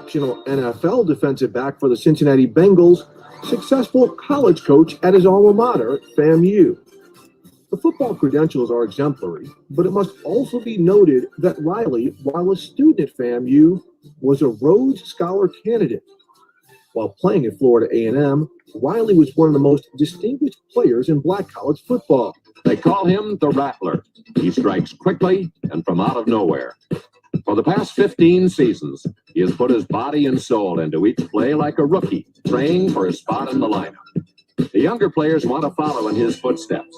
exceptional NFL defensive back for the Cincinnati Bengals, successful college coach at his alma mater, FAMU. The football credentials are exemplary, but it must also be noted that Riley, while a student at FAMU, was a Rhodes Scholar candidate. While playing at Florida A&M, Riley was one of the most distinguished players in black college football. They call him the Rattler. He strikes quickly and from out of nowhere. For the past 15 seasons, he has put his body and soul into each play like a rookie, praying for a spot in the lineup. The younger players want to follow in his footsteps.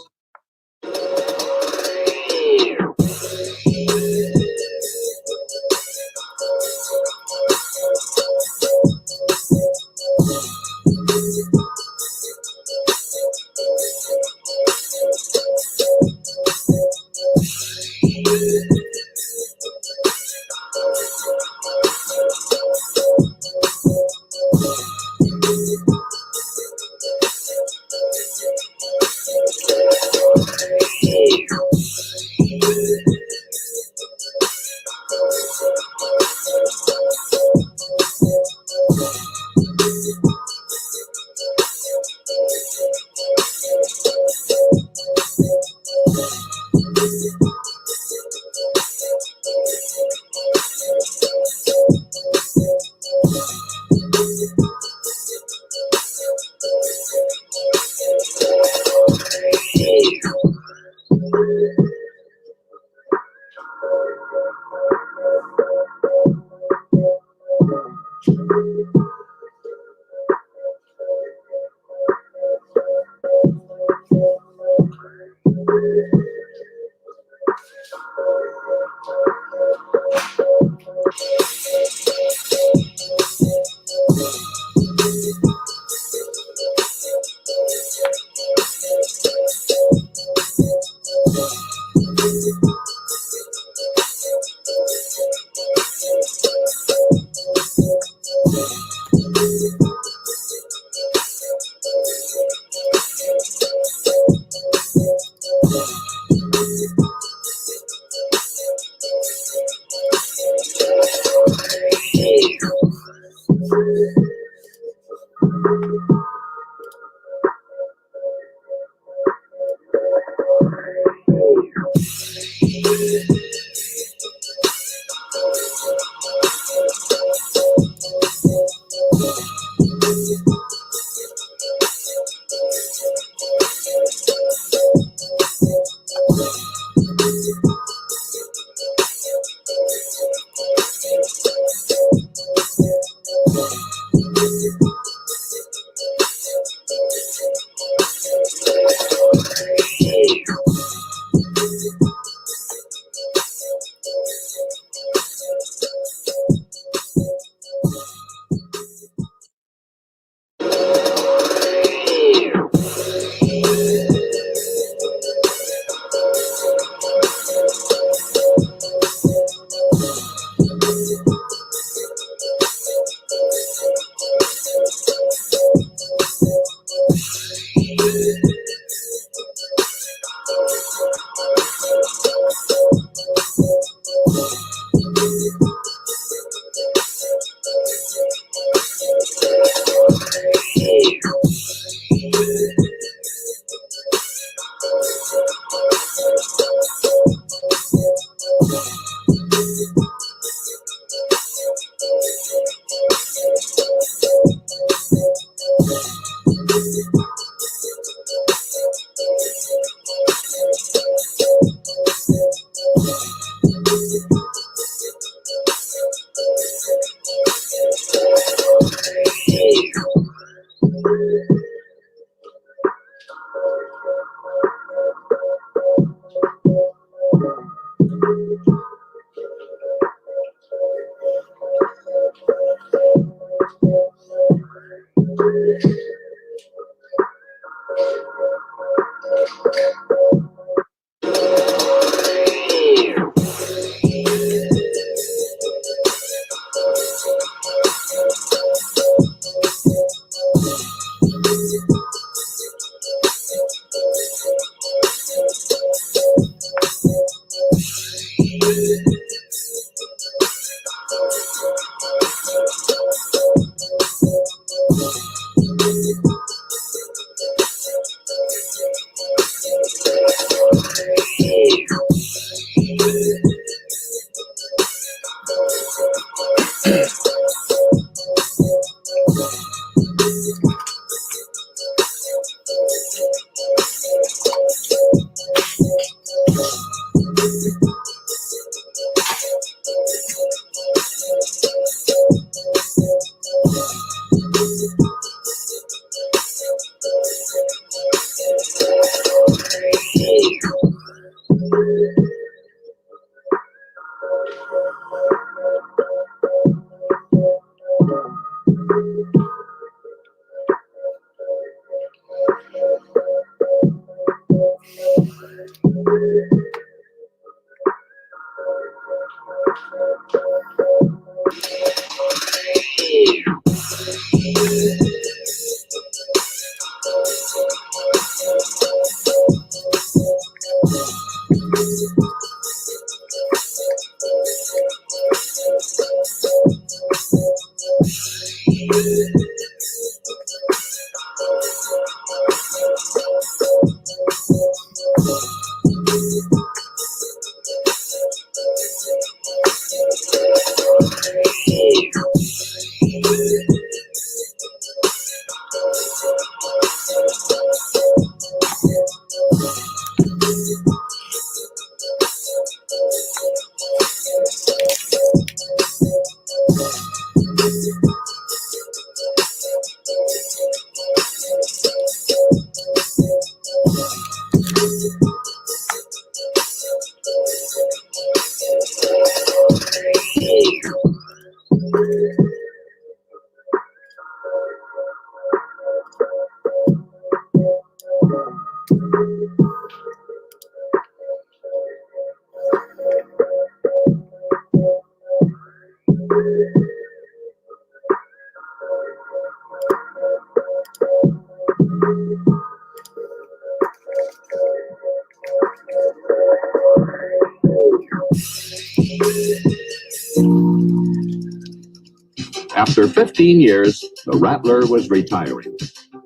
After 15 years, the Rattler was retiring,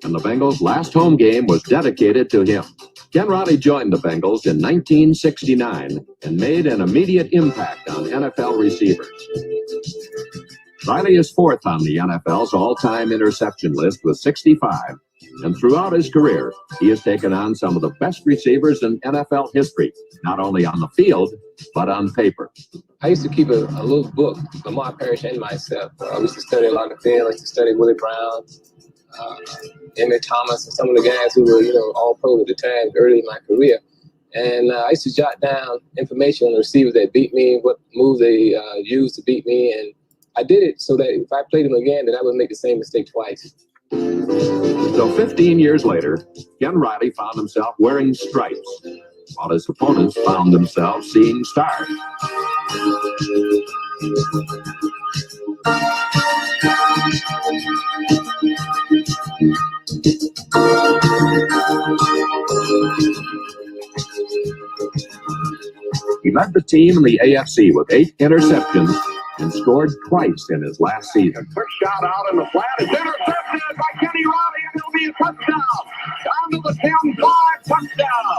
and the Bengals' last home game was dedicated to him. Ken Riley joined the Bengals in 1969 and made an immediate impact on NFL receivers. Riley is fourth on the NFL's all-time interception list with 65, and throughout his career, he has taken on some of the best receivers in NFL history, not only on the field, but on paper. I used to keep a little book, Lamar Parrish and myself. I used to study a lot of film. I used to study Willie Brown, Emmett Thomas, and some of the guys who were, all pro at the time, early in my career. And I used to jot down information on the receivers that beat me, what moves they used to beat me. And I did it so that if I played them again, then I would make the same mistake twice. So 15 years later, Ken Riley found himself wearing stripes, while his opponents found themselves seeing stars. He led the team in the AFC with 8 interceptions and scored twice in his last season. Quick shot out in the flat is intercepted by Kenny Riley, and it'll be a touchdown. Down to the 10-5 touchdown.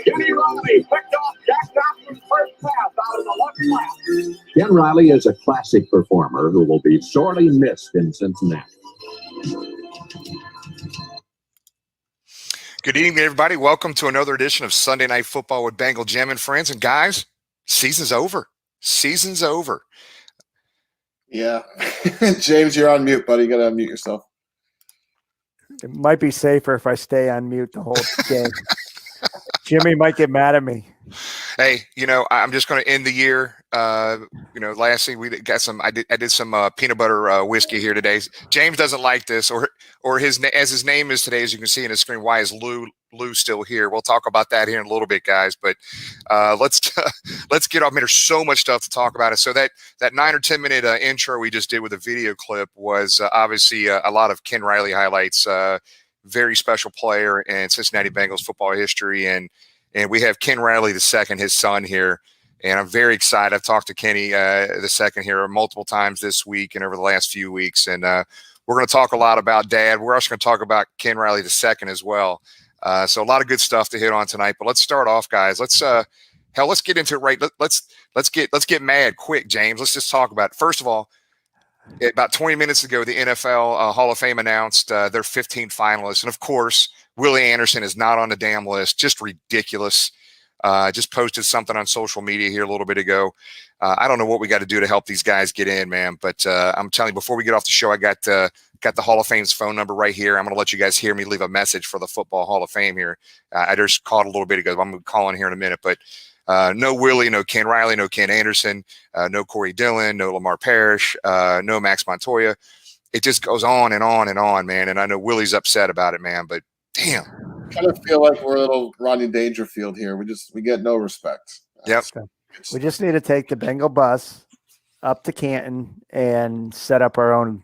Kenny Riley picked off Jack Johnson's first pass out of the left flat. Ken Riley is a classic performer who will be sorely missed in Cincinnati. Good evening, everybody. Welcome to another edition of Sunday Night Football with Bengal Jim and friends. And guys, season's over. Season's over. Yeah. James, you're on mute, buddy. You got to unmute yourself. It might be safer if I stay on mute the whole game. Jimmy might get mad at me. Hey, I'm just going to end the year. Last thing we got I did some peanut butter whiskey here today. James doesn't like this, or as his name is today, as you can see in the screen. Why is Lou still here? We'll talk about that here in a little bit, guys. But let's get off. I mean, there's so much stuff to talk about. So that 9 or 10 minute intro we just did with a video clip was obviously a lot of Ken Riley highlights. Very special player in Cincinnati Bengals football history, and we have Ken Riley II, his son, here. And I'm very excited. I've talked to Kenny II here multiple times this week and over the last few weeks. And we're going to talk a lot about Dad. We're also going to talk about Ken Riley II as well. So a lot of good stuff to hit on tonight. But let's start off, guys. Let's get into it right. Let's get mad quick, James. Let's just talk about it. First of all, about 20 minutes ago, the NFL Hall of Fame announced their 15 finalists. And, of course, Willie Anderson is not on the damn list. Just ridiculous. Just posted something on social media here a little bit ago. I don't know what we got to do to help these guys get in, man. But I'm telling you, before we get off the show, I got the Hall of Fame's phone number right here. I'm going to let you guys hear me leave a message for the Football Hall of Fame here. I just called a little bit ago. I'm going to call in here in a minute. But no Willie, no Ken Riley, no Ken Anderson, no Corey Dillon, no Lamar Parrish, no Max Montoya. It just goes on and on and on, man. And I know Willie's upset about it, man. But damn. I kind of feel like we're a little Rodney Dangerfield here. We get no respect. Yep. We just need to take the Bengal bus up to Canton and set up our own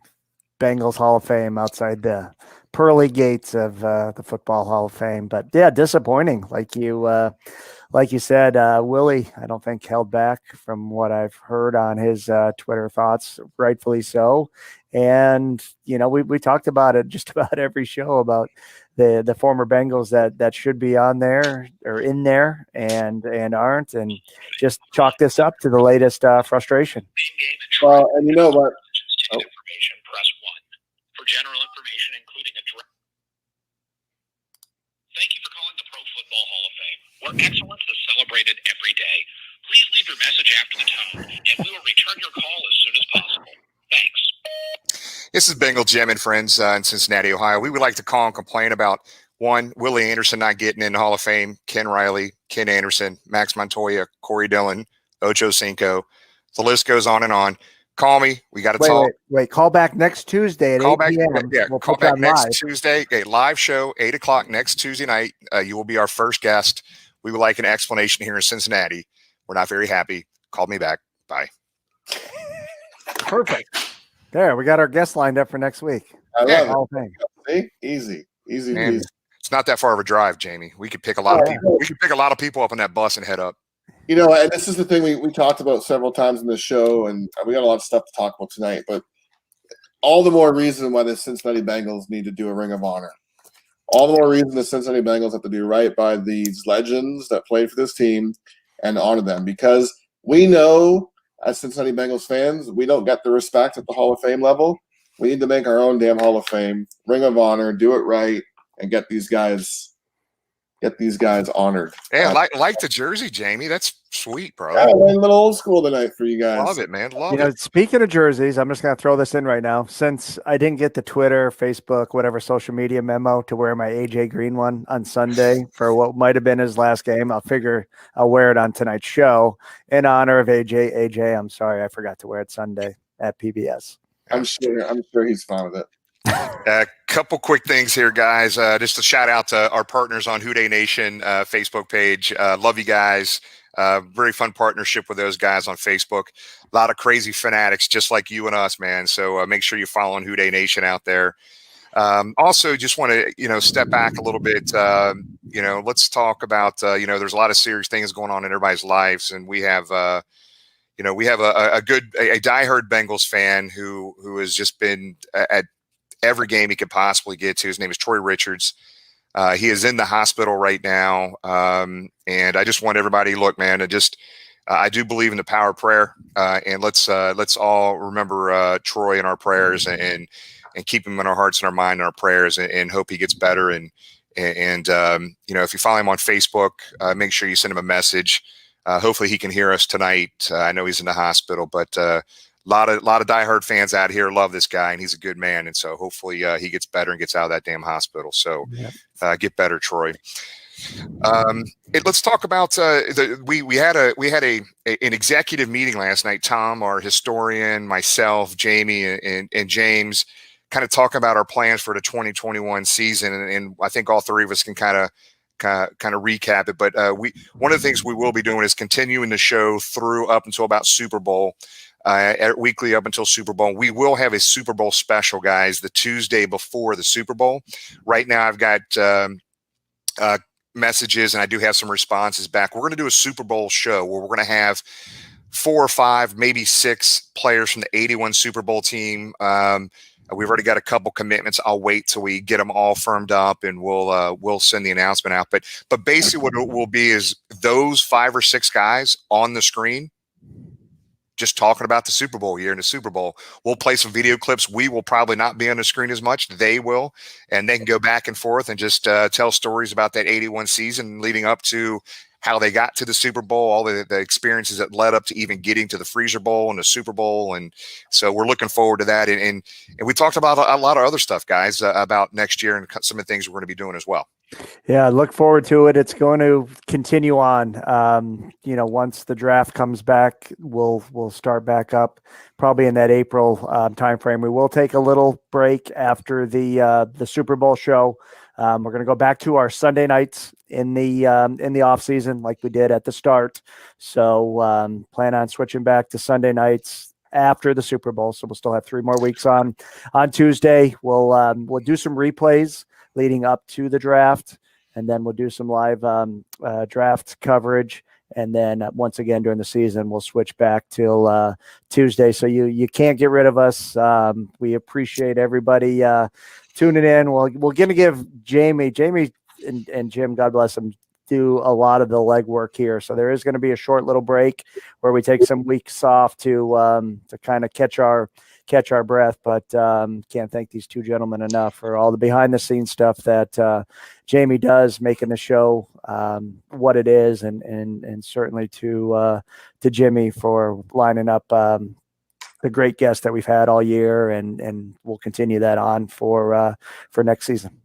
Bengals Hall of Fame outside the pearly gates of the Football Hall of Fame. But yeah, disappointing. Like you said, Willie, I don't think held back from what I've heard on his Twitter thoughts, rightfully so. And, we talked about it just about every show about the former Bengals that should be on there or in there and aren't, and just chalk this up to the latest frustration. Well, and you know what? Oh. Information, press 1. For general information, including address. Thank you for calling the Pro Football Hall of Fame, where excellence is celebrated every day. Please leave your message after the tone, and we will return your call as soon as possible. Thanks. This is Bengal Jim and friends in Cincinnati, Ohio. We would like to call and complain about, one, Willie Anderson not getting in the Hall of Fame, Ken Riley, Ken Anderson, Max Montoya, Corey Dillon, Ocho Cinco. The list goes on and on. Call me. We got to talk. Wait. Call back next Tuesday at 8 p.m. Yeah, we'll call put that back next live. Tuesday. A live show, 8 o'clock next Tuesday night. You will be our first guest. We would like an explanation here in Cincinnati. We're not very happy. Call me back. Bye. Perfect. There, we got our guest lined up for next week. I love Hall of Fame. it. See? Easy. Man, Easy. it's not that far of a drive, Jamie. We could pick a lot of people. We could pick a lot of people up on that bus and head up. And this is the thing we talked about several times in the show, and we got a lot of stuff to talk about tonight, but all the more reason why the Cincinnati Bengals need to do a Ring of Honor. All the more reason the Cincinnati Bengals have to do right by these legends that played for this team and honor them, because we know as Cincinnati Bengals fans, we don't get the respect at the Hall of Fame level. We need to make our own damn Hall of Fame, Ring of Honor, do it right, and get these guys honored. Yeah, like the jersey, Jamie. That's sweet, bro. Yeah, we're a little old school tonight for you guys. Love it, man. Love it. Speaking of jerseys, I'm just going to throw this in right now. Since I didn't get the Twitter, Facebook, whatever social media memo to wear my AJ Green one on Sunday for what might have been his last game, I'll figure I'll wear it on tonight's show in honor of AJ. AJ, I'm sorry I forgot to wear it Sunday at PBS. I'm sure he's fine with it. A couple quick things here, guys. Just a shout out to our partners on Houday Nation Facebook page. Love you guys. Very fun partnership with those guys on Facebook. A lot of crazy fanatics just like you and us, man. So make sure you follow Houday Nation out there. Also, just want to step back a little bit. Let's talk about there's a lot of serious things going on in everybody's lives, and we have a diehard Bengals fan who has just been at every game he could possibly get to. His name is Troy Richards. He is in the hospital right now. And I just want everybody, look, man, I do believe in the power of prayer. And let's all remember Troy in our prayers and keep him in our hearts and our mind and our prayers and hope he gets better. And if you follow him on Facebook, make sure you send him a message. Hopefully he can hear us tonight. I know he's in the hospital, but a lot of diehard fans out here love this guy, and he's a good man. And so hopefully he gets better and gets out of that damn hospital. So get better, Troy. Let's talk about we had an executive meeting last night. Tom, our historian, myself, Jamie, and James, kind of talking about our plans for the 2021 season, and I think all three of us can kind of recap it. But one of the things we will be doing is continuing the show through up until about Super Bowl. Weekly up until Super Bowl. We will have a Super Bowl special, guys, the Tuesday before the Super Bowl. Right now I've got messages, and I do have some responses back. We're going to do a Super Bowl show where we're going to have 4 or 5, maybe 6 players from the 81 Super Bowl team. We've already got a couple commitments. I'll wait till we get them all firmed up, and we'll send the announcement out. But basically what it will be is those 5 or 6 guys on the screen just talking about the Super Bowl year and the Super Bowl. We'll play some video clips. We will probably not be on the screen as much. They will, and they can go back and forth and just tell stories about that 81 season leading up to how they got to the Super Bowl, all the experiences that led up to even getting to the Freezer Bowl and the Super Bowl. And so we're looking forward to that. And we talked about a lot of other stuff, guys, about next year and some of the things we're going to be doing as well. Yeah, look forward to it. It's going to continue on. Once the draft comes back, we'll start back up probably in that April timeframe. We will take a little break after the Super Bowl show. We're going to go back to our Sunday nights in the off season, like we did at the start. So plan on switching back to Sunday nights after the Super Bowl. So we'll still have 3 more weeks on Tuesday. We'll do some replays leading up to the draft, and then we'll do some live draft coverage. And then once again during the season, we'll switch back till Tuesday. So you can't get rid of us. We appreciate everybody tuning in. We're going to give Jamie and Jim, God bless them, do a lot of the legwork here. So there is going to be a short little break where we take some weeks off to kind of catch our breath. But can't thank these 2 gentlemen enough for all the behind the scenes stuff that Jamie does, making the show what it is, and certainly to Jimmy for lining up the great guests that we've had all year, and we'll continue that on for next season.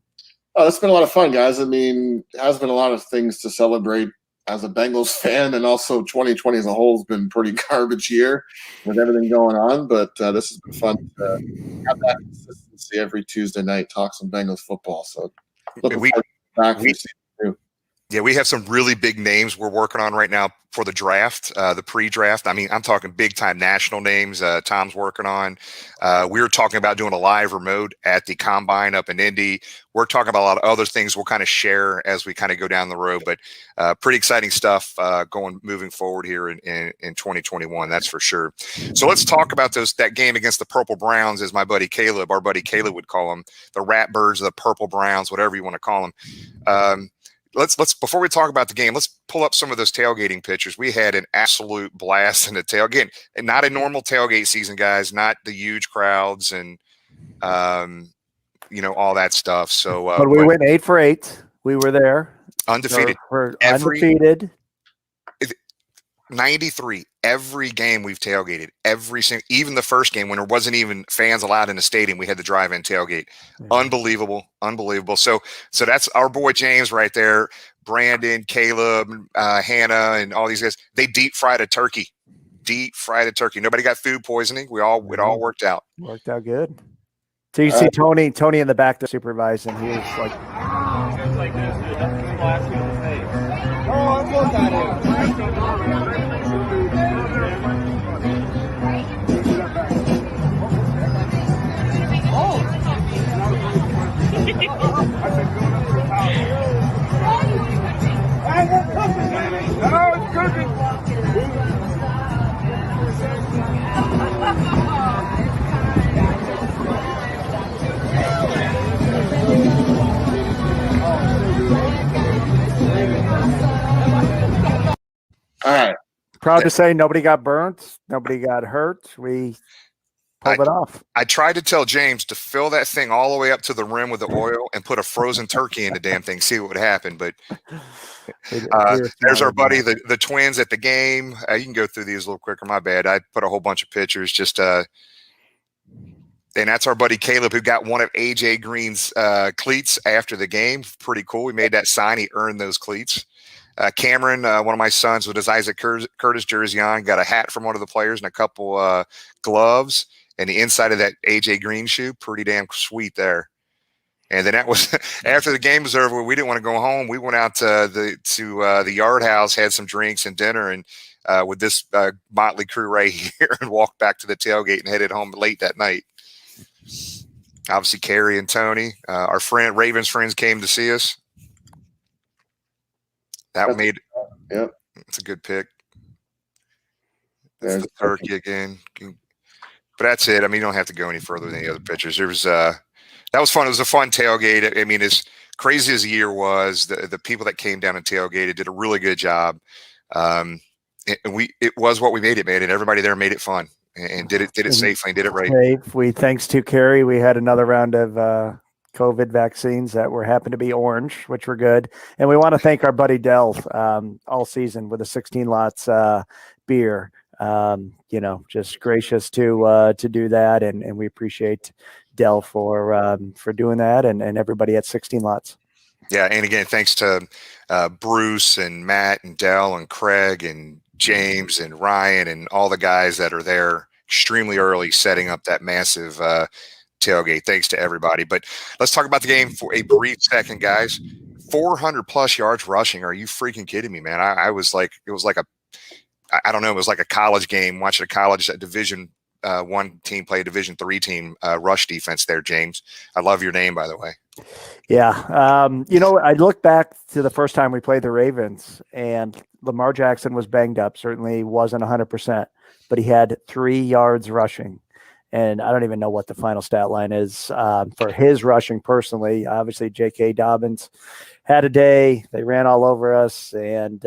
Oh, it's been a lot of fun, guys. I mean, it has been a lot of things to celebrate as a Bengals fan, and also 2020 as a whole has been pretty garbage year with everything going on. But this has been fun to have that consistency every Tuesday night, talk some Bengals football. So looking forward to back for season 2. Yeah, we have some really big names we're working on right now for the draft, the pre-draft. I mean, I'm talking big-time national names Tom's working on. We were talking about doing a live remote at the Combine up in Indy. We're talking about a lot of other things we'll kind of share as we kind of go down the road. But pretty exciting stuff moving forward here in 2021, that's for sure. So let's talk about that game against the Purple Browns, as our buddy Caleb would call them, the Ratbirds, the Purple Browns, whatever you want to call them. Let's before we talk about the game, let's pull up some of those tailgating pictures. We had an absolute blast in the tailgate, and not a normal tailgate season, guys. Not the huge crowds and all that stuff. So, but we went 8 for 8. We were there undefeated. Undefeated. 93. Every game we've tailgated, even the first game when there wasn't even fans allowed in the stadium, we had to drive in tailgate. Unbelievable. So that's our boy James right there. Brandon, Caleb, Hannah, and all these guys. They deep fried a turkey. Nobody got food poisoning. It all worked out. Worked out good. So you see Tony in the back to supervising. He was like, All right. proud to say nobody got burnt, nobody got hurt. We pulled it off. I tried to tell James to fill that thing all the way up to the rim with the oil and put a frozen turkey in the damn thing, see what would happen. But there's our buddy, the twins at the game. You can go through these a little quicker. My bad. I put a whole bunch of pictures just and that's our buddy Caleb, who got one of AJ Green's cleats after the game. Pretty cool. We made that sign. He earned those cleats. Cameron, one of my sons, with his Isaac Curtis jersey on, got a hat from one of the players and a couple gloves, and the inside of that AJ Green shoe, pretty damn sweet there. And then that was after the game was over. We didn't want to go home. We went out to the Yard House, had some drinks and dinner, and with this motley crew right here, and walked back to the tailgate and headed home late that night. Obviously, Carrie and Tony, our Ravens friends, came to see us. Yep. It's a good pick. That's the turkey again. But that's it. I mean, you don't have to go any further than the other pictures. There was that was fun. It was a fun tailgate. I mean, as crazy as the year was, the people that came down and tailgated did a really good job. It was what we made it, man, and everybody there made it fun and did it safely and did it right. Safe. Thanks to Carrie, we had another round of COVID vaccines that happened to be orange, which were good. And we want to thank our buddy Dell all season with a 16 lots beer. Just gracious to do that, and we appreciate Dell for doing that, and everybody at 16 lots. Yeah, and again, thanks to Bruce and Matt and Dell and Craig and James and Ryan and all the guys that are there extremely early, setting up that massive tailgate. Thanks to everybody. But let's talk about the game for a brief second, guys. 400 plus yards rushing. Are you freaking kidding me, man? I was like, it was like I don't know, it was like a college game, watching a college Division one team play a Division III team rush defense there, James. I love your name, by the way. Yeah. I look back to the first time we played the Ravens, and Lamar Jackson was banged up, certainly wasn't 100%, but he had 3 yards rushing. And I don't even know what the final stat line is for his rushing personally. Obviously, J.K. Dobbins had a day. They ran all over us, and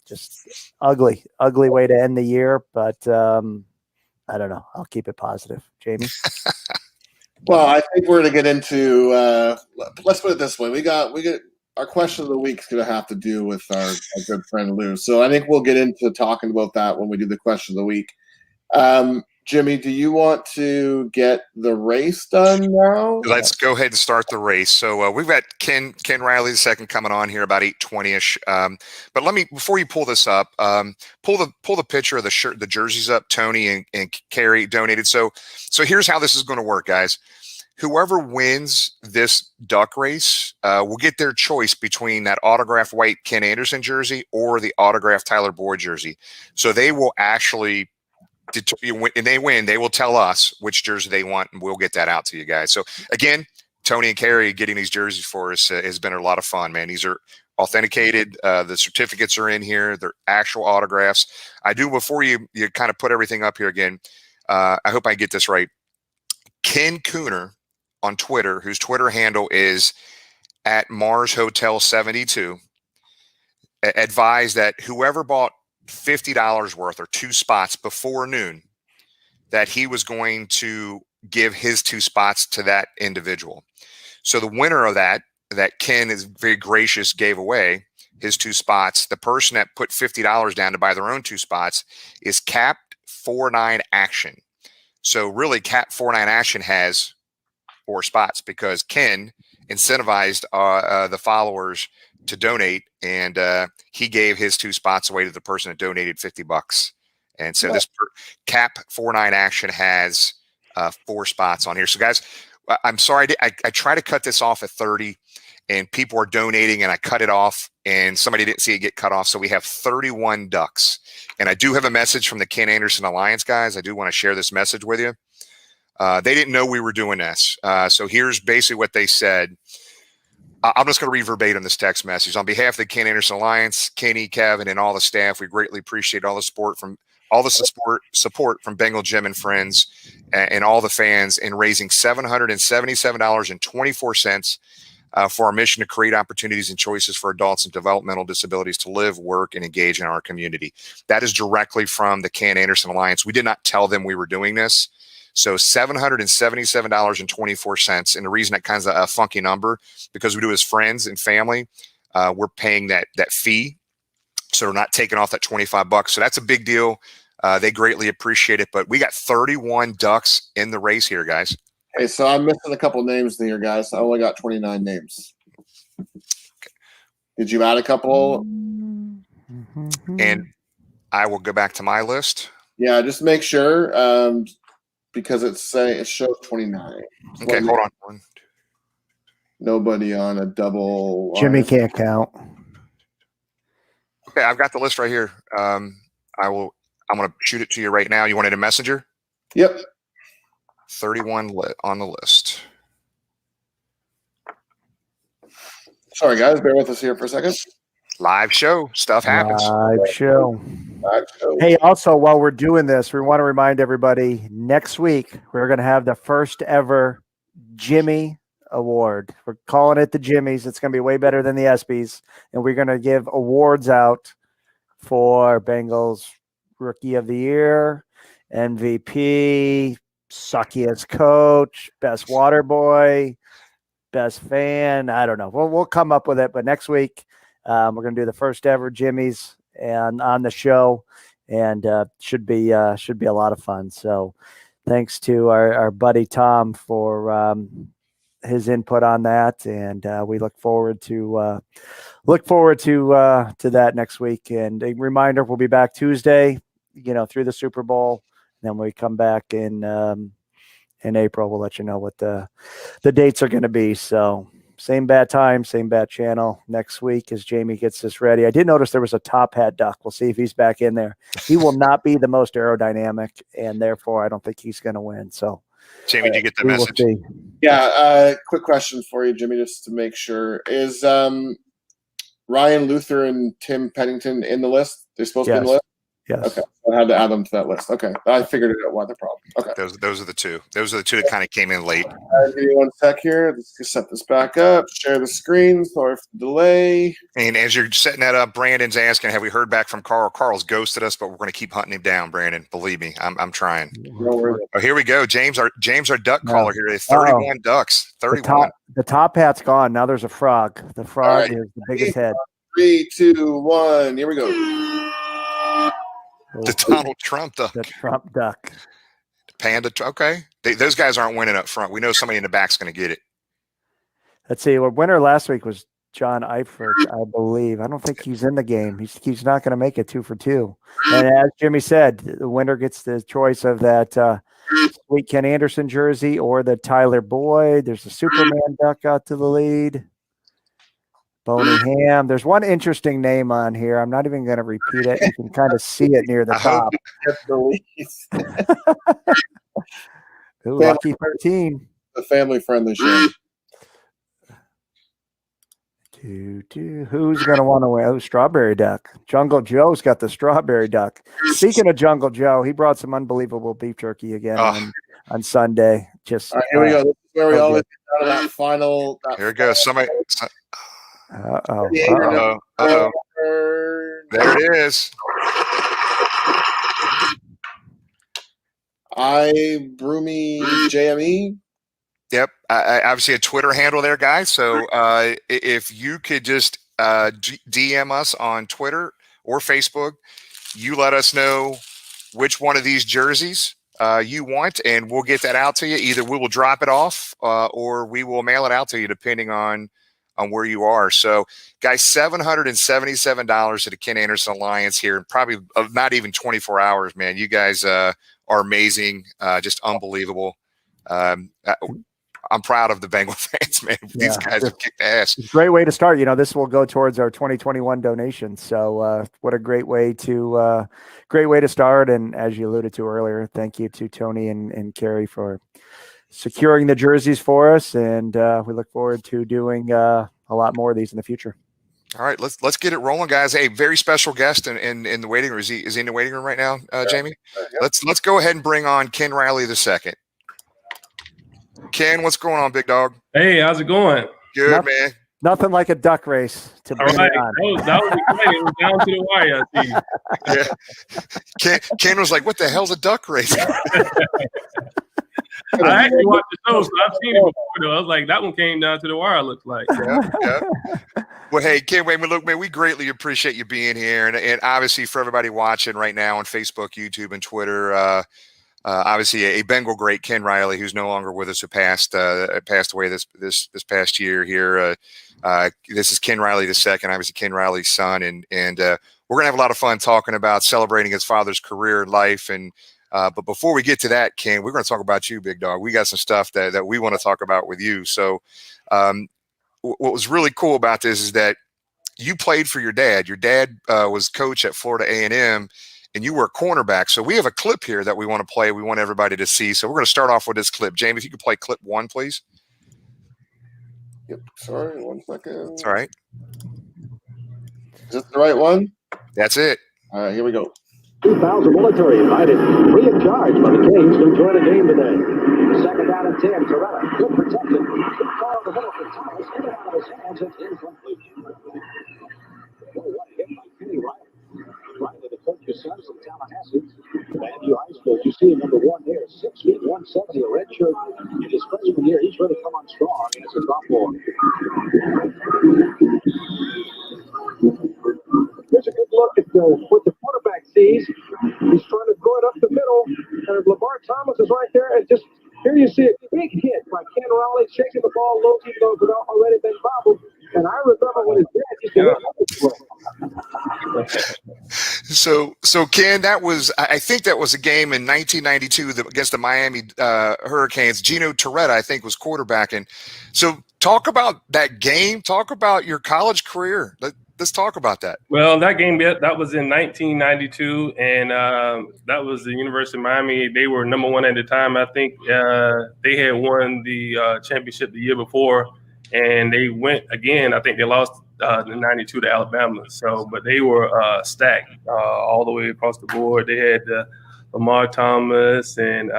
just ugly way to end the year. But I don't know. I'll keep it positive. Jamie? Well, I think we're going to get into let's put it this way. We get our question of the week is going to have to do with our good friend Lou. So I think we'll get into talking about that when we do the question of the week. Jimmy, do you want to get the race done now? Let's go ahead and start the race. So we've got Ken Riley II coming on here about 8:20ish. But let me, before you pull this up, pull the picture of the jerseys up. Tony and Carrie donated. So here's how this is going to work, guys. Whoever wins this duck race will get their choice between that autographed white Ken Anderson jersey or the autographed Tyler Boyd jersey. So they will actually, and they win, they will tell us which jersey they want, and we'll get that out to you guys. So again, Tony and Carrie getting these jerseys for us has been a lot of fun, man. These are authenticated. The certificates are in here. They're actual autographs. I do, before you kind of put everything up here again, I hope I get this right. Ken Cooner on Twitter, whose Twitter handle is at Mars Hotel 72, advised that whoever bought $50 worth or 2 spots before noon, that he was going to give his 2 spots to that individual. So the winner of that Ken is very gracious, gave away his 2 spots. The person that put $50 down to buy their own 2 spots is Cap 49 Action. So really, Cap 49 Action has 4 spots because Ken incentivized the followers to donate, and he gave his 2 spots away to the person that donated $50. And so this Cap 49 Action has 4 spots on here. So guys, I'm sorry, I try to cut this off at 30, and people are donating, and I cut it off, and somebody didn't see it get cut off. So we have 31 ducks. And I do have a message from the Ken Anderson Alliance guys. I do want to share this message with you. They didn't know we were doing this. So here's basically what they said. I'm just going to read verbatim this text message. On behalf of the Ken Anderson Alliance, Kenny, Kevin, and all the staff, we greatly appreciate all the support from Bengal Jim and friends and all the fans in raising $777.24 for our mission to create opportunities and choices for adults with developmental disabilities to live, work, and engage in our community. That is directly from the Ken Anderson Alliance. We did not tell them we were doing this. So $777.24. And the reason that kind of a funky number, because we do as friends and family, we're paying that fee. So we're not taking off that $25. So that's a big deal. They greatly appreciate it. But we got 31 ducks in the race here, guys. Hey, so I'm missing a couple names here, guys. I only got 29 names. Okay. Did you add a couple? And I will go back to my list. Yeah, just make sure. Because it shows 29. Okay, hold on. 1, 2. Nobody on a double. Jimmy can't count. Okay, I've got the list right here. I'm going to shoot it to you right now. You wanted a messenger? Yep. 31 on the list. Sorry, guys. Bear with us here for a second. Live show. Stuff happens. Live show. Hey, also, while we're doing this, we want to remind everybody, next week, we're going to have the first ever Jimmy Award. We're calling it the Jimmies. It's going to be way better than the ESPYs. And we're going to give awards out for Bengals Rookie of the Year, MVP, suckiest coach, best water boy, best fan. I don't know. We'll come up with it. But next week, we're going to do the first ever Jimmy's and on the show, and should be a lot of fun. So thanks to our buddy Tom for his input on that, and we look forward to that next week. And a reminder, we'll be back Tuesday, through the Super Bowl. Then we come back and in April. We'll let you know what the dates are going to be. So same bat time, same bat channel next week as Jamie gets this ready. I did notice there was a top hat duck. We'll see if he's back in there. He will not be the most aerodynamic, and therefore I don't think he's going to win. So Jamie, did you get the we will message? see. Yeah. Quick question for you, Jimmy, just to make sure. Is Ryan Luther and Tim Pennington in the list? They're supposed to be in the list? Yes. Okay. I had to add them to that list. Okay. I figured it out why the problem. Okay. Those are the two. Those are the two that kind of came in late. Give me one sec here. Let's just set this back up. Share the screen. Sorry for the delay. And as you're setting that up, Brandon's asking, have we heard back from Carl? Carl's ghosted us, but we're going to keep hunting him down, Brandon. Believe me, I'm trying. No worries. Oh, here we go. James, our duck caller here. 31 ducks. 31. The top hat's gone. Now there's a frog. The frog is the biggest head. 3, 2, 1. Here we go. The Donald Trump duck. The Trump duck. Panda. Okay. Those guys aren't winning up front. We know somebody in the back's going to get it. Let's see. Our winner last week was John Eifert, I believe. I don't think he's in the game. He's not going to make it 2 for 2. And as Jimmy said, the winner gets the choice of that sweet Ken Anderson jersey or the Tyler Boyd. There's a Superman duck out to the lead. Boney Ham. There's one interesting name on here. I'm not even going to repeat it. You can kind of see it near the top. Ooh, Lucky 13. The family-friendly show. Who's going to want to win? Oh, Strawberry Duck. Jungle Joe's got the Strawberry Duck. Speaking of Jungle Joe, he brought some unbelievable beef jerky again on Sunday. Just all right, here we go. This is where we always get out of that final. Here it goes. Somebody. Uh-oh. There it is. Broomy JME. Yep. I obviously a Twitter handle there, guys. So if you could just DM us on Twitter or Facebook, you let us know which one of these jerseys you want, and we'll get that out to you. Either we will drop it off or we will mail it out to you, depending on where you are. So, guys, $777 to the Ken Anderson Alliance here, probably not even 24 hours, man. You guys are amazing, just unbelievable. I'm proud of the Bengal fans, man. These guys have kicked ass. It's a great way to start. This will go towards our 2021 donation. So what a great way to start. And as you alluded to earlier, thank you to Tony and Carrie for securing the jerseys for us. And we look forward to doing a lot more of these in the future. All right, let's get it rolling, guys. Hey, very special guest in the waiting room. Is he in the waiting room right now, Jamie? Yeah. Let's go ahead and bring on Ken Riley II. Ken, what's going on, big dog? Hey, how's it going? Good, man. Nothing like a duck race to bring it on. That was exciting. It was down to the wire, I see. Yeah. Ken was like, what the hell's a duck race? I actually watched the show, so I've seen it before, though. I was like, that one came down to the wire, it looks like. Yeah. Well, hey, Ken, look, man, we greatly appreciate you being here. And obviously for everybody watching right now on Facebook, YouTube, and Twitter, obviously a Bengal great, Ken Riley, who's no longer with us, who passed away this past year here. This is Ken Riley II, obviously Ken Riley's son. And we're going to have a lot of fun talking about celebrating his father's career and life. And but before we get to that, Ken, we're going to talk about you, big dog. We got some stuff that we want to talk about with you. So what was really cool about this is that you played for your dad. Your dad was coach at Florida A&M, and you were a cornerback. So we have a clip here that we want to play. We want everybody to see. So we're going to start off with this clip. Jamie, if you could play clip 1, please. Yep. Sorry, 1 second. That's all right. Is this the right one? That's it. All right, here we go. 2,000 military invited, free of charge by the Kings to enjoy the game today. Second down and 10, Toretta, good protection. Good call in the middle for Thomas, in and out of his hands, it's incomplete. Oh, what a hit by Kenny Riley. Riley, the coach's son from Tallahassee. Bayview High School, you see number 1 there, 6 feet, 170, a red shirt. In his freshman year, he's really come on strong as a sophomore. Here's a good look at what the quarterback sees. He's trying to throw it up the middle, and Lamar Thomas is right there. And just here you see a big hit by Ken Riley, shaking the ball low, even though it's already been bobbled. And I remember when his dad used to So Ken, I think that was a game in 1992 against the Miami Hurricanes. Gino Torretta, I think, was quarterbacking. So talk about that game. Talk about your college career. Let's talk about that. Well, that game, that was in 1992, and that was the University of Miami. They were number one at the time. I think they had won the championship the year before, and they went again. I think they lost in 92 to Alabama. So, but they were stacked all the way across the board. They had Lamar Thomas and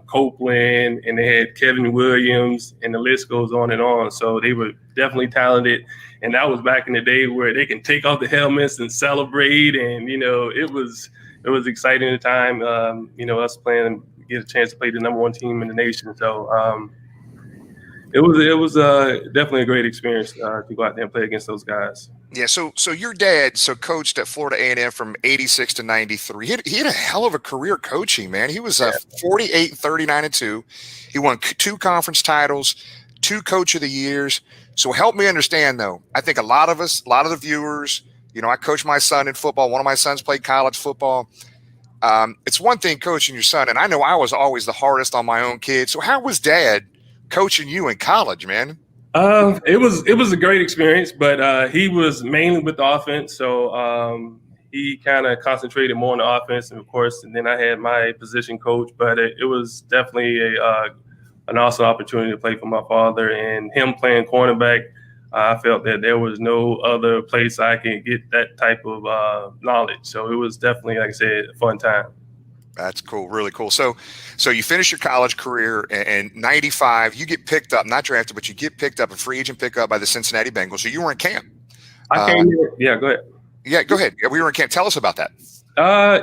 Copeland, and they had Kevin Williams, and the list goes on and on. So they were definitely talented. And that was back in the day where they can take off the helmets and celebrate. And, it was exciting at the time, us playing, get a chance to play the number one team in the nation. So it was definitely a great experience to go out there and play against those guys. Yeah, so your dad coached at Florida A&M from 86 to 93. He had a hell of a career coaching, man. He was 48, 39-2. He won 2 conference titles, 2 Coach of the Years. So help me understand, though. I think a lot of the viewers, I coach my son in football. One of my sons played college football. It's one thing coaching your son, and I know I was always the hardest on my own kids. So how was Dad coaching you in college, man? It was a great experience, but he was mainly with the offense. So he kind of concentrated more on the offense, and of course, and then I had my position coach. But it was definitely an awesome opportunity to play for my father, and him playing cornerback. I felt that there was no other place I could get that type of knowledge. So it was definitely, like I said, a fun time. That's cool, really cool. So you finish your college career in 95. You get picked up, not drafted, but you get picked up, a free agent pickup by the Cincinnati Bengals. So you were in camp. I came here. Yeah, go ahead. Yeah, go ahead. We were in camp. Tell us about that.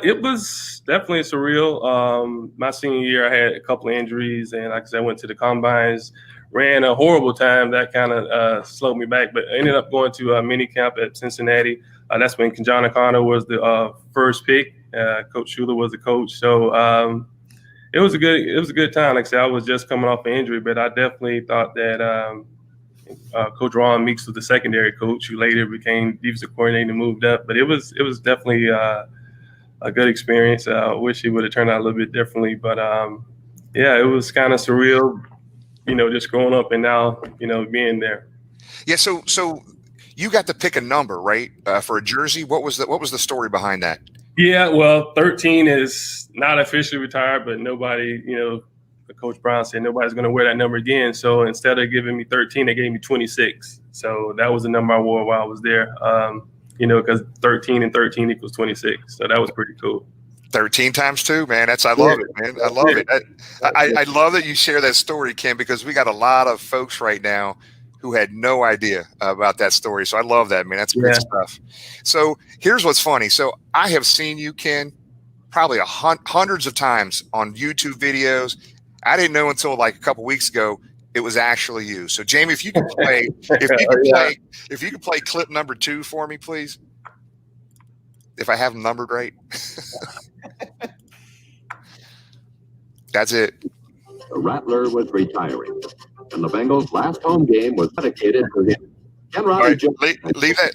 It was definitely surreal. My senior year, I had a couple of injuries, and like I said, I went to the combines, ran a horrible time. That kind of slowed me back, but I ended up going to a mini camp at Cincinnati. That's when Kazan was the first pick. Coach Schuler was the coach. So it was a good time. Like I said, I was just coming off an injury, but I definitely thought that Coach Ron Meeks was the secondary coach, who later became defensive coordinator and moved up. But it was definitely a good experience. I wish it would have turned out a little bit differently, but it was kind of surreal, just growing up and now, being there. Yeah. So you got to pick a number, right? For a jersey. What was the story behind that? Yeah, well, 13 is not officially retired, but nobody, Coach Brown said nobody's going to wear that number again. So instead of giving me 13, they gave me 26. So that was the number I wore while I was there. Because 13 and 13 equals 26. So that was pretty cool. 13 times 2, man. I love it, man. I love it. I love that you share that story, Ken, because we got a lot of folks right now who had no idea about that story. So I love that, man. That's great stuff. So here's what's funny. So I have seen you, Ken, probably hundreds of times on YouTube videos. I didn't know until like a couple weeks ago it was actually you. So Jamie, if you could play, if you could play clip number 2 for me, please. If I have them numbered right. That's it. The Rattler was retiring, and the Bengals' last home game was dedicated to him. Ken Riley. Right,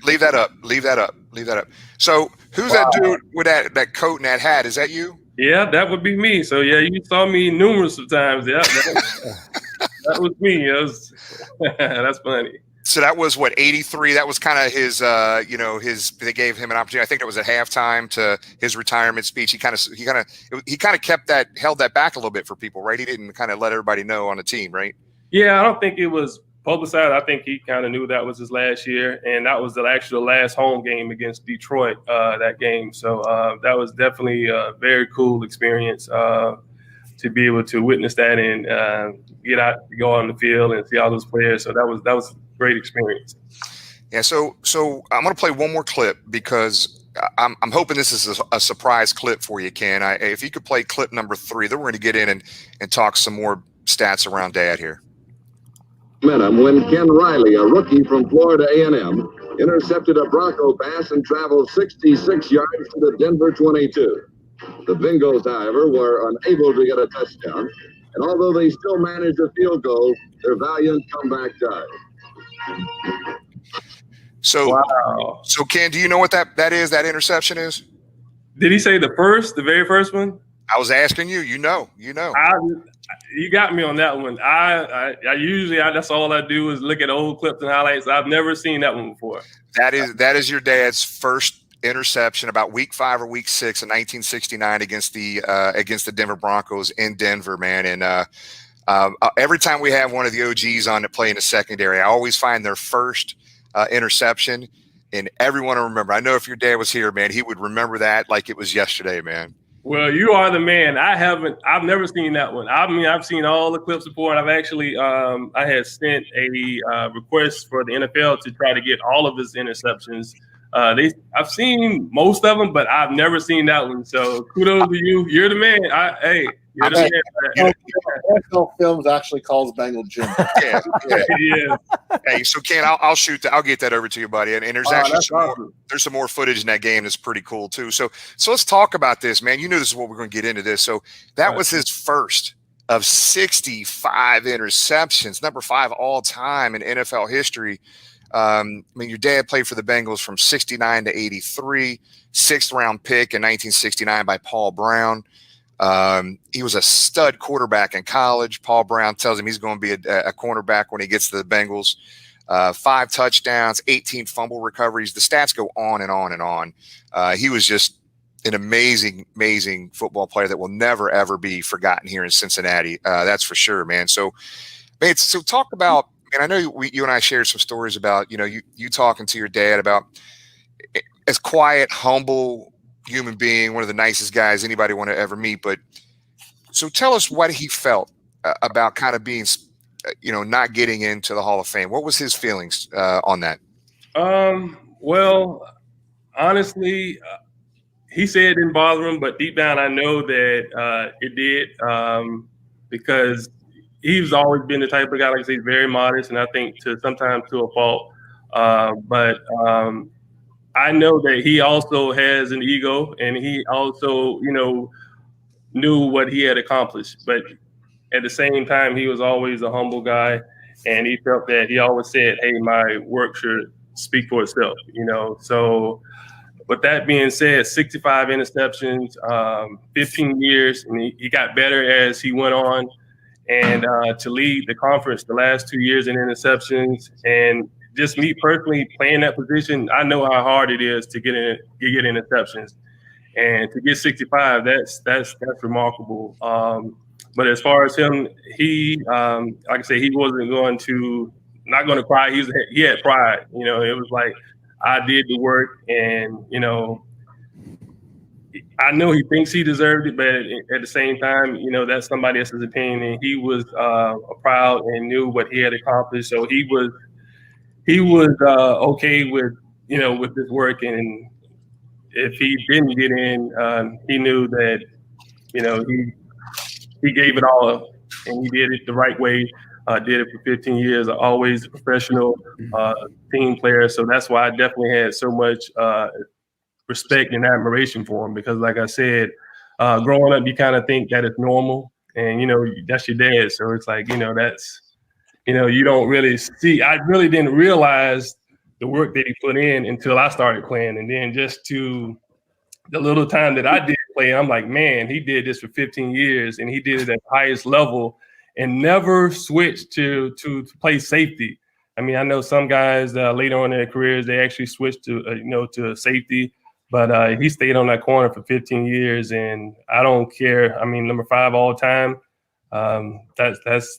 leave that up. So who's that dude with that coat and that hat? Is that you? Yeah, that would be me. So yeah, you saw me numerous times. Yeah, that was me. That's funny. So that was what, 83. That was kind of his, they gave him an opportunity. I think it was at halftime to his retirement speech. He kind of held that back a little bit for people, right? He didn't kind of let everybody know on the team, right? Yeah, I don't think it was publicized. I think he kind of knew that was his last year, and that was the last home game against Detroit, that game. So that was definitely a very cool experience to be able to witness that and get out, go on the field and see all those players. So that was a great experience. Yeah. So I'm going to play one more clip because I'm hoping this is a surprise clip for you, Ken. If you could play clip number 3, then we're going to get in and talk some more stats around Dad here. When Ken Riley, a rookie from Florida A&M, intercepted a Bronco pass and traveled 66 yards to the Denver 22. The Bengals, however, were unable to get a touchdown, and although they still managed a field goal, their valiant comeback died. So, Wow. so Ken, do you know what that is? That interception is? Did he say the very first one? I was asking you. You know. You got me on that one. I usually that's all I do is look at old clips and highlights. I've never seen that one before. That is your dad's first interception about week 5 or week 6 in 1969 against the Denver Broncos in Denver, man. And every time we have one of the OGs on that play in the secondary, I always find their first interception, and everyone will remember. I know if your dad was here, man, he would remember that like it was yesterday, man. Well, you are the man. I've never seen that one. I mean, I've seen all the clips before, and I've actually, I had sent a request for the NFL to try to get all of his interceptions. I've seen most of them, but I've never seen that one. So kudos to you. You're the man. You're the man. NFL Films actually calls Bengal Jim. Yeah. Yeah. Hey, so Ken, I'll shoot that. I'll get that over to you, buddy. And there's actually awesome. some more footage in that game that's pretty cool too. So let's talk about this, man. You know this is what we're going to get into this. So that was his first of 65 interceptions, number 5 all time in NFL history. I mean, your dad played for the Bengals from 69 to 83, 6th round pick in 1969 by Paul Brown. He was a stud quarterback in college. Paul Brown tells him he's going to be a cornerback when he gets to the Bengals. 5 touchdowns, 18 fumble recoveries. The stats go on and on and on. He was just an amazing, amazing football player that will never, ever be forgotten here in Cincinnati. That's for sure, man. So talk about, and I know you and I shared some stories about, you talking to your dad about as quiet, humble human being, one of the nicest guys anybody want to ever meet. But so tell us what he felt about kind of being, not getting into the Hall of Fame. What was his feelings on that? Well, honestly, he said it didn't bother him, but deep down I know that it did, because he's always been the type of guy, like I say, he's very modest, and I think sometimes to a fault. But I know that he also has an ego, and he also, knew what he had accomplished. But at the same time, he was always a humble guy, and he felt that he always said, "Hey, my work should speak for itself." So with that being said, 65 interceptions, 15 years, and he got better as he went on. And to lead the conference the last 2 years in interceptions, and just me personally playing that position, I know how hard it is to get interceptions, and to get 65, that's remarkable. But as far as him, he like I say, he wasn't not going to cry. He had pride. It was like, I did the work, and I know he thinks he deserved it, but at the same time, that's somebody else's opinion. And he was proud and knew what he had accomplished. So he was okay with with this work. And if he didn't get in, he knew that he gave it all up, and he did it the right way. Did it for 15 years. Always a professional team player. So that's why I definitely had so much respect and admiration for him, because like I said, growing up, you kind of think that it's normal, and that's your dad. So it's like, that's, you don't really see. I really didn't realize the work that he put in until I started playing. And then just to the little time that I did play, I'm like, man, he did this for 15 years, and he did it at the highest level and never switched to play safety. I mean, I know some guys later on in their careers, they actually switched to safety. But he stayed on that corner for 15 years, and I don't care. I mean, number 5 all time. That's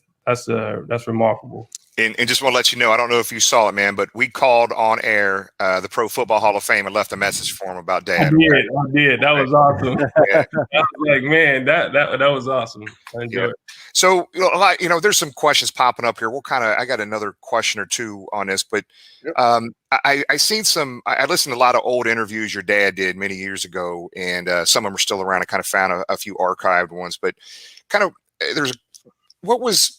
remarkable. And just want to let you know, I don't know if you saw it, man, but we called on air the Pro Football Hall of Fame and left a message for him about Dad. I did. That was awesome. Yeah. I was like, man, that was awesome. I enjoyed it. So, there's some questions popping up here. I got another question or two on this, but I listened to a lot of old interviews your dad did many years ago, and some of them are still around. I kind of found a few archived ones, but what was,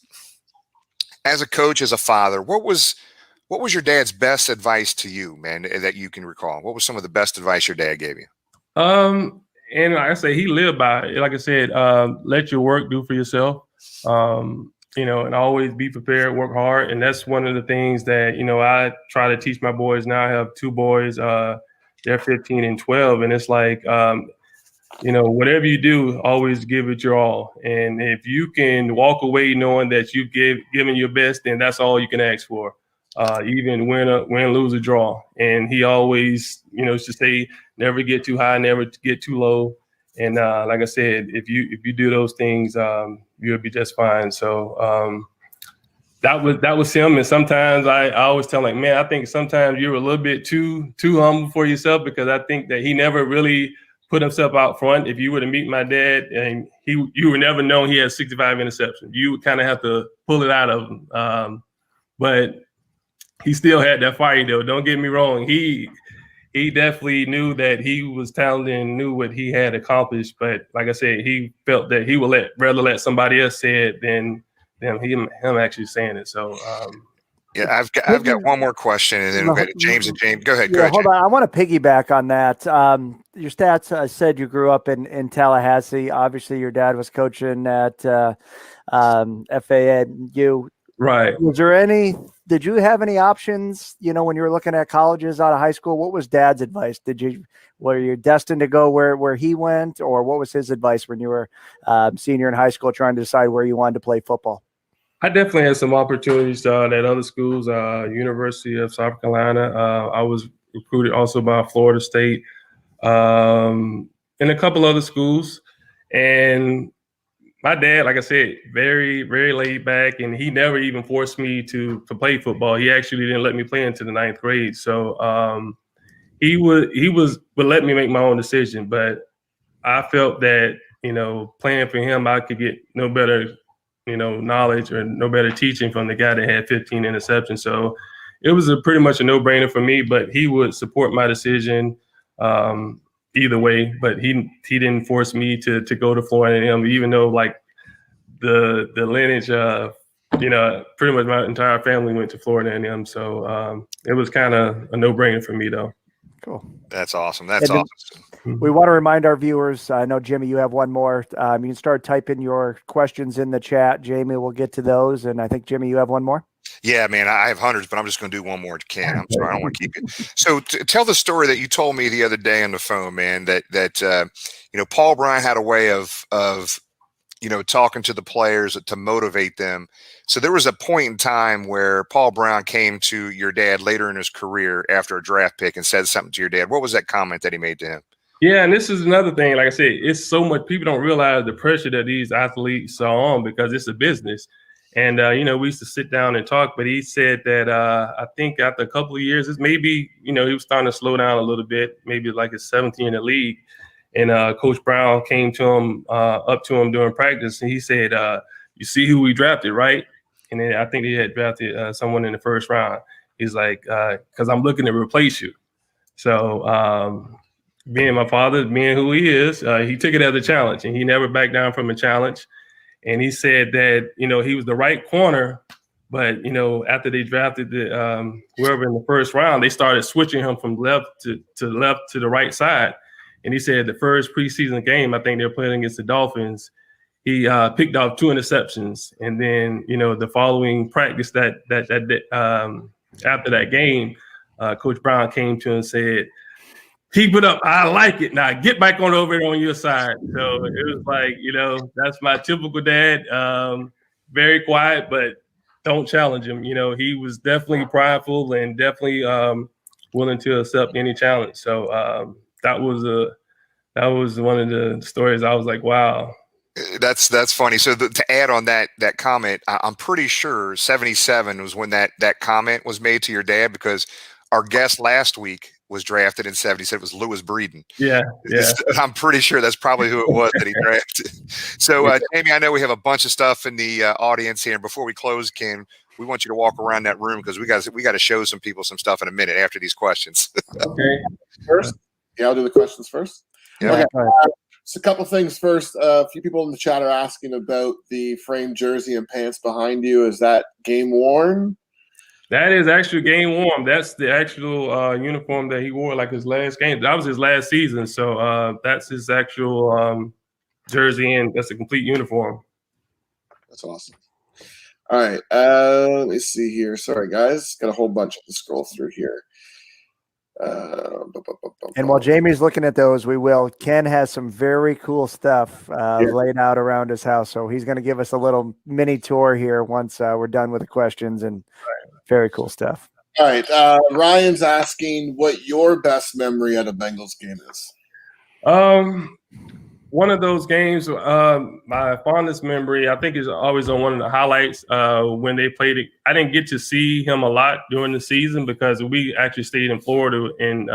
as a coach, as a father, what was your dad's best advice to you, man, that you can recall? What was some of the best advice your dad gave you? And like I say, he lived by it. Like I said, let your work do for yourself. and always be prepared, work hard. And that's one of the things that, I try to teach my boys now. I have two boys, they're 15 and 12. And it's like, whatever you do, always give it your all. And if you can walk away knowing that you've given your best, then that's all you can ask for. Even win, lose, or draw. And he always, used to say, never get too high, never get too low. And like I said, if you do those things, you'll be just fine. So that was him. And sometimes I always tell him, man, I think sometimes you're a little bit too humble for yourself, because I think that he never really put himself out front. If you were to meet my dad, and you would never know he had 65 interceptions. You would kind of have to pull it out of him. But he still had that fire, though. Don't get me wrong. He definitely knew that he was talented and knew what he had accomplished. But like I said, he felt that he would rather let somebody else say it than him actually saying it. So yeah, I've got one more question, and then we'll go to James. And James, go ahead. Hold on. I want to piggyback on that. Your stats said you grew up in Tallahassee. Obviously, your dad was coaching at FAU. Right. Did you have any options, when you were looking at colleges out of high school? What was Dad's advice? Were you destined to go where he went, or what was his advice when you were senior in high school trying to decide where you wanted to play football? I definitely had some opportunities at other schools, University of South Carolina. I was recruited also by Florida State, and a couple other schools. And my dad, like I said, very, very laid back, and he never even forced me to play football. He actually didn't let me play into the 9th grade. So he would let me make my own decision. But I felt that, playing for him, I could get no better, knowledge or no better teaching from the guy that had 15 interceptions. So it was pretty much a no-brainer for me, but he would support my decision either way. But he didn't force me to go to Florida A&M, even though like the lineage, pretty much my entire family went to Florida A&M. So it was kind of a no-brainer for me, though. Cool. That's awesome. That's awesome. We want to remind our viewers, I know, Jimmy, you have one more. You can start typing your questions in the chat. Jamie will get to those. And I think, Jimmy, you have one more? Yeah, man, I have hundreds, but I'm just going to do one more to Ken. I'm sorry, I don't want to keep it. So tell the story that you told me the other day on the phone, man, that Paul Bryant had a way of talking to the players to motivate them. So there was a point in time where Paul Brown came to your dad later in his career after a draft pick and said something to your dad. What was that comment that he made to him? Yeah, and this is another thing. Like I said, it's so much, people don't realize the pressure that these athletes are on, because it's a business. And, we used to sit down and talk, but he said that I think after a couple of years, he was starting to slow down a little bit, maybe like his 17 in the league. And Coach Brown came to him, up to him during practice, and he said, you see who we drafted, right? And then I think he had drafted someone in the first round. He's like, because I'm looking to replace you. So being my father, being who he is, he took it as a challenge, and he never backed down from a challenge. And he said that, he was the right corner, but, after they drafted whoever in the first round, they started switching him from left to the right side. And he said the first preseason game, I think they were playing against the Dolphins, he picked off 2 interceptions. And then, the following practice that after that game, Coach Brown came to him and said, keep it up. I like it. Now get back on over on your side. So it was like, that's my typical dad. Very quiet, but don't challenge him. He was definitely prideful and definitely willing to accept any challenge. So that was one of the stories. I was like, wow. That's funny. So to add on that comment, I'm pretty sure 77 was when that comment was made to your dad, because our guest last week was drafted in 77. It was Lewis Breeden. Yeah. I'm pretty sure that's probably who it was that he drafted. So, Jamie, I know we have a bunch of stuff in the audience here. And before we close, Ken, we want you to walk around that room, because we got to show some people some stuff in a minute after these questions. Okay. First, I'll do the questions first. Yeah. Okay. So a couple things first. A few people in the chat are asking about the framed jersey and pants behind you. Is that game worn? That is actually game worn. That's the actual uniform that he wore like his last game. That was his last season. So that's his actual jersey, and that's a complete uniform. That's awesome. All right. Let me see here. Sorry, guys. Got a whole bunch to scroll through here. And while Jamie's looking at those, Ken has some very cool stuff laid out around his house. So he's going to give us a little mini tour here once we're done with the questions, and very cool stuff. All right. Ryan's asking what your best memory at a Bengals game is. One of those games, my fondest memory, I think, is always on one of the highlights when they played it. I didn't get to see him a lot during the season because we actually stayed in Florida and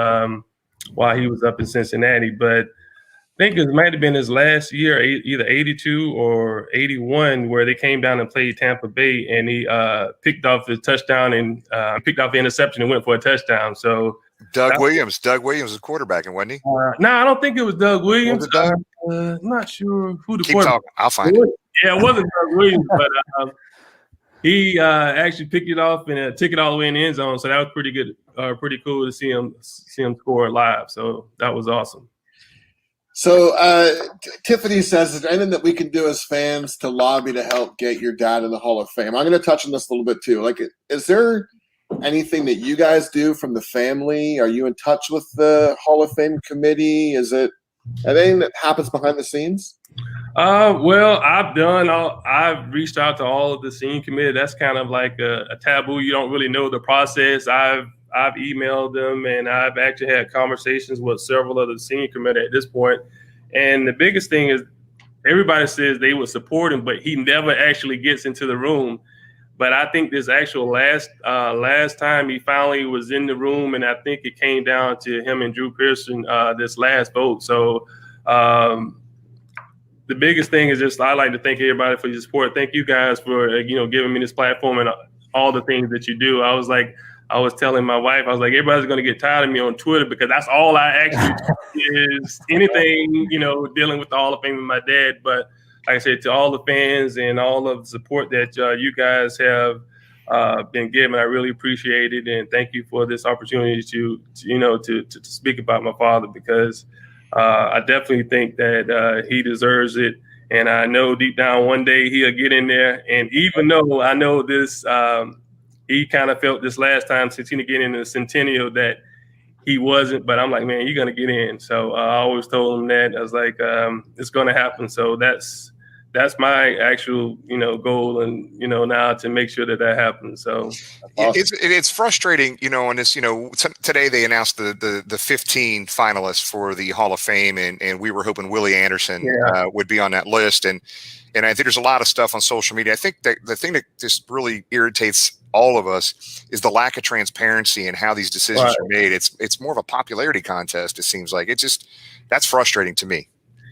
while he was up in Cincinnati. But I think it might have been his last year, either 82 or 81, where they came down and played Tampa Bay, and he picked off the touchdown and picked off the interception and went for a touchdown. So Doug Williams was quarterbacking, wasn't he? No, I don't think it was Doug Williams. Was it Doug? I'm not sure who the Keep quarterback. talking. I'll find it. Yeah, it wasn't Doug Williams, but he actually picked it off and took it all the way in the end zone. So that was pretty good, pretty cool to see him score live. So that was awesome. So Tiffany says, is there anything that we can do as fans to lobby to help get your dad in the Hall of Fame? I'm going to touch on this a little bit too. Like, is there anything that you guys do from the family? Are you in touch with the Hall of Fame committee? Is it anything that happens behind the scenes? Well, I've reached out to all of the senior committee. That's kind of like a taboo. You don't really know the process. I've emailed them, and I've actually had conversations with several of the senior committee at this point. And the biggest thing is everybody says they would support him, but he never actually gets into the room. But I think this actual last time he finally was in the room, and I think it came down to him and Drew Pearson this last vote. So the biggest thing is just I'd like to thank everybody for your support. Thank you guys for giving me this platform and all the things that you do. I was telling my wife, I was like, everybody's going to get tired of me on Twitter because that's all I actually do is anything dealing with the Hall of Fame with my dad. But like I said, to all the fans and all of the support that you guys have been given, I really appreciate it, and thank you for this opportunity to speak about my father, because I definitely think that he deserves it, and I know deep down one day he'll get in there. And even though I know this, he kind of felt this last time since he didn't get in the Centennial that he wasn't, but I'm like, man, you're gonna get in. So I always told him that. I was like, it's gonna happen. So that's my actual, goal, and now to make sure that happens. So it's frustrating, on this. Today they announced the 15 finalists for the Hall of Fame, and we were hoping Willie Anderson would be on that list, and I think there's a lot of stuff on social media. I think that the thing that just really irritates all of us is the lack of transparency and how these decisions are made. It's more of a popularity contest. It seems like that's frustrating to me.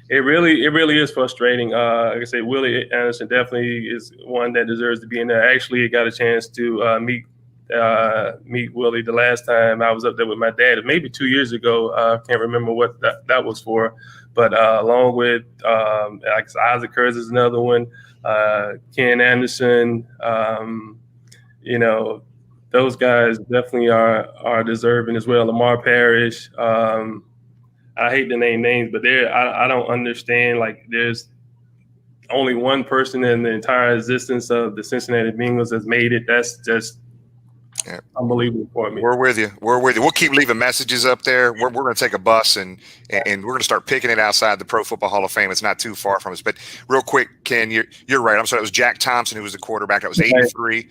It really is frustrating. Like I say, Willie Anderson definitely is one that deserves to be in there. Actually, I got a chance to meet Willie the last time I was up there with my dad, maybe 2 years ago. I can't remember what that was for, but along with Isaac Kurz is another one, Ken Anderson. Those guys definitely are deserving as well. Lamar Parrish. I hate to name names, but I don't understand. Like, there's only one person in the entire existence of the Cincinnati Bengals that's made it. That's just unbelievable for me. We're with you. We'll keep leaving messages up there. We're going to take a bus and we're going to start picking it outside the Pro Football Hall of Fame. It's not too far from us. But real quick, Ken, you're right. I'm sorry. It was Jack Thompson who was the quarterback. That was 83.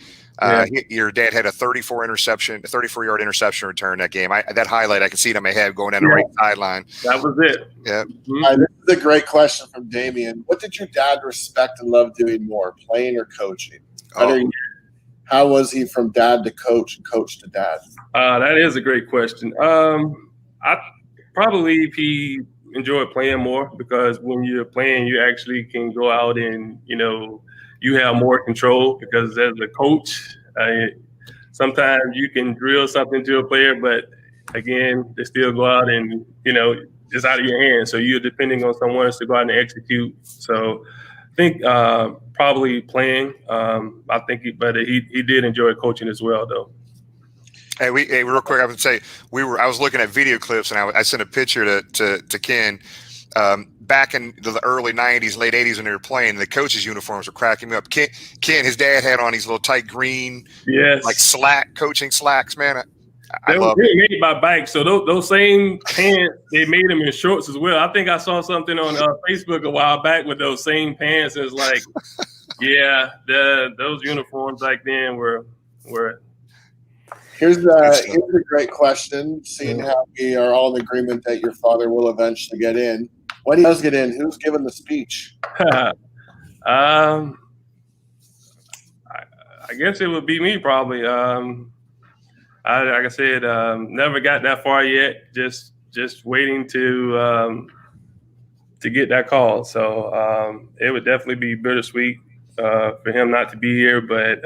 Your dad had a 34-yard interception return that game. That highlight, I can see it in my head going down the right sideline. That was it. Yeah. This is a great question from Damien. What did your dad respect and love doing more, playing or coaching? How was he from dad to coach and coach to dad? That is a great question. I probably believe he enjoyed playing more, because when you're playing, you actually can go out and, you have more control, because as a coach, sometimes you can drill something to a player, but again, they still go out and, it's out of your hands. So you're depending on someone else to go out and execute. So I think probably playing. I think he did enjoy coaching as well, though. Hey, real quick, I would say I was looking at video clips, and I sent a picture to Ken. back in the early 90s, late 80s when they were playing, the coaches' uniforms were cracking me up. Ken, his dad had on these little tight green, Yes, like coaching slacks, man. I they love were it. made by Bike. So those same pants, they made them in shorts as well. I think I saw something on Facebook a while back with those same pants. It's like, yeah, those uniforms back then were. Here's a great question. Seeing how we are all in agreement that your father will eventually get in. When he does get in, who's giving the speech? I guess it would be me probably. Like I said, never got that far yet. Just waiting to get that call. So it would definitely be bittersweet for him not to be here. But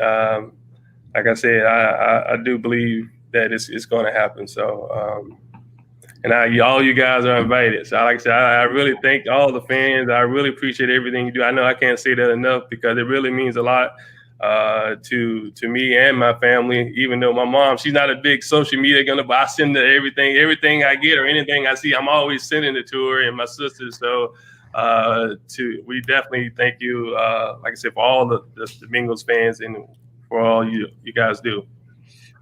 like I said, I do believe that it's going to happen. So and all you guys are invited. So like I said, I really thank all the fans. I really appreciate everything you do. I know I can't say that enough because it really means a lot to me and my family. Even though my mom, she's not a big social media but I send her everything I get or anything I see, I'm always sending it to her and my sisters. So we definitely thank you, like I said, for all the Bengals fans and for all you guys do.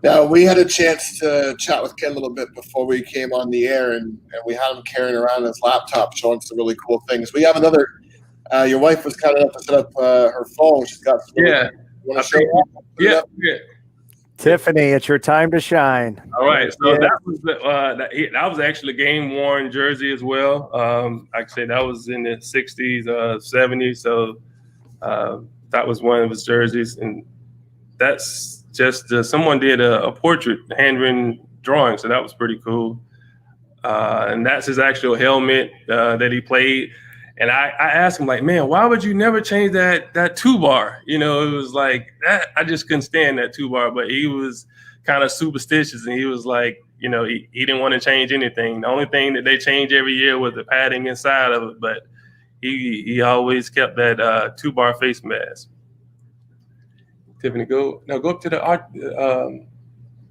Now, we had a chance to chat with Ken a little bit before we came on the air, and we had him carrying around his laptop showing some really cool things. We have another. Your wife was kind enough to set up her phone. She's got some. Yeah. You want to show Yeah. Tiffany, it's your time to shine. All right. So that was actually a game-worn jersey as well. Like I said, that was in the 60s, 70s. So that was one of his jerseys. And that's just someone did a portrait, handwritten drawing. So that was pretty cool. And that's his actual helmet that he played. And I asked him, like, man, why would you never change that two-bar? You know, it was like that. I just couldn't stand that two-bar, but he was kind of superstitious. And he was like, you know, he didn't want to change anything. The only thing that they change every year was the padding inside of it. But he always kept that two-bar face mask. Tiffany, go up to the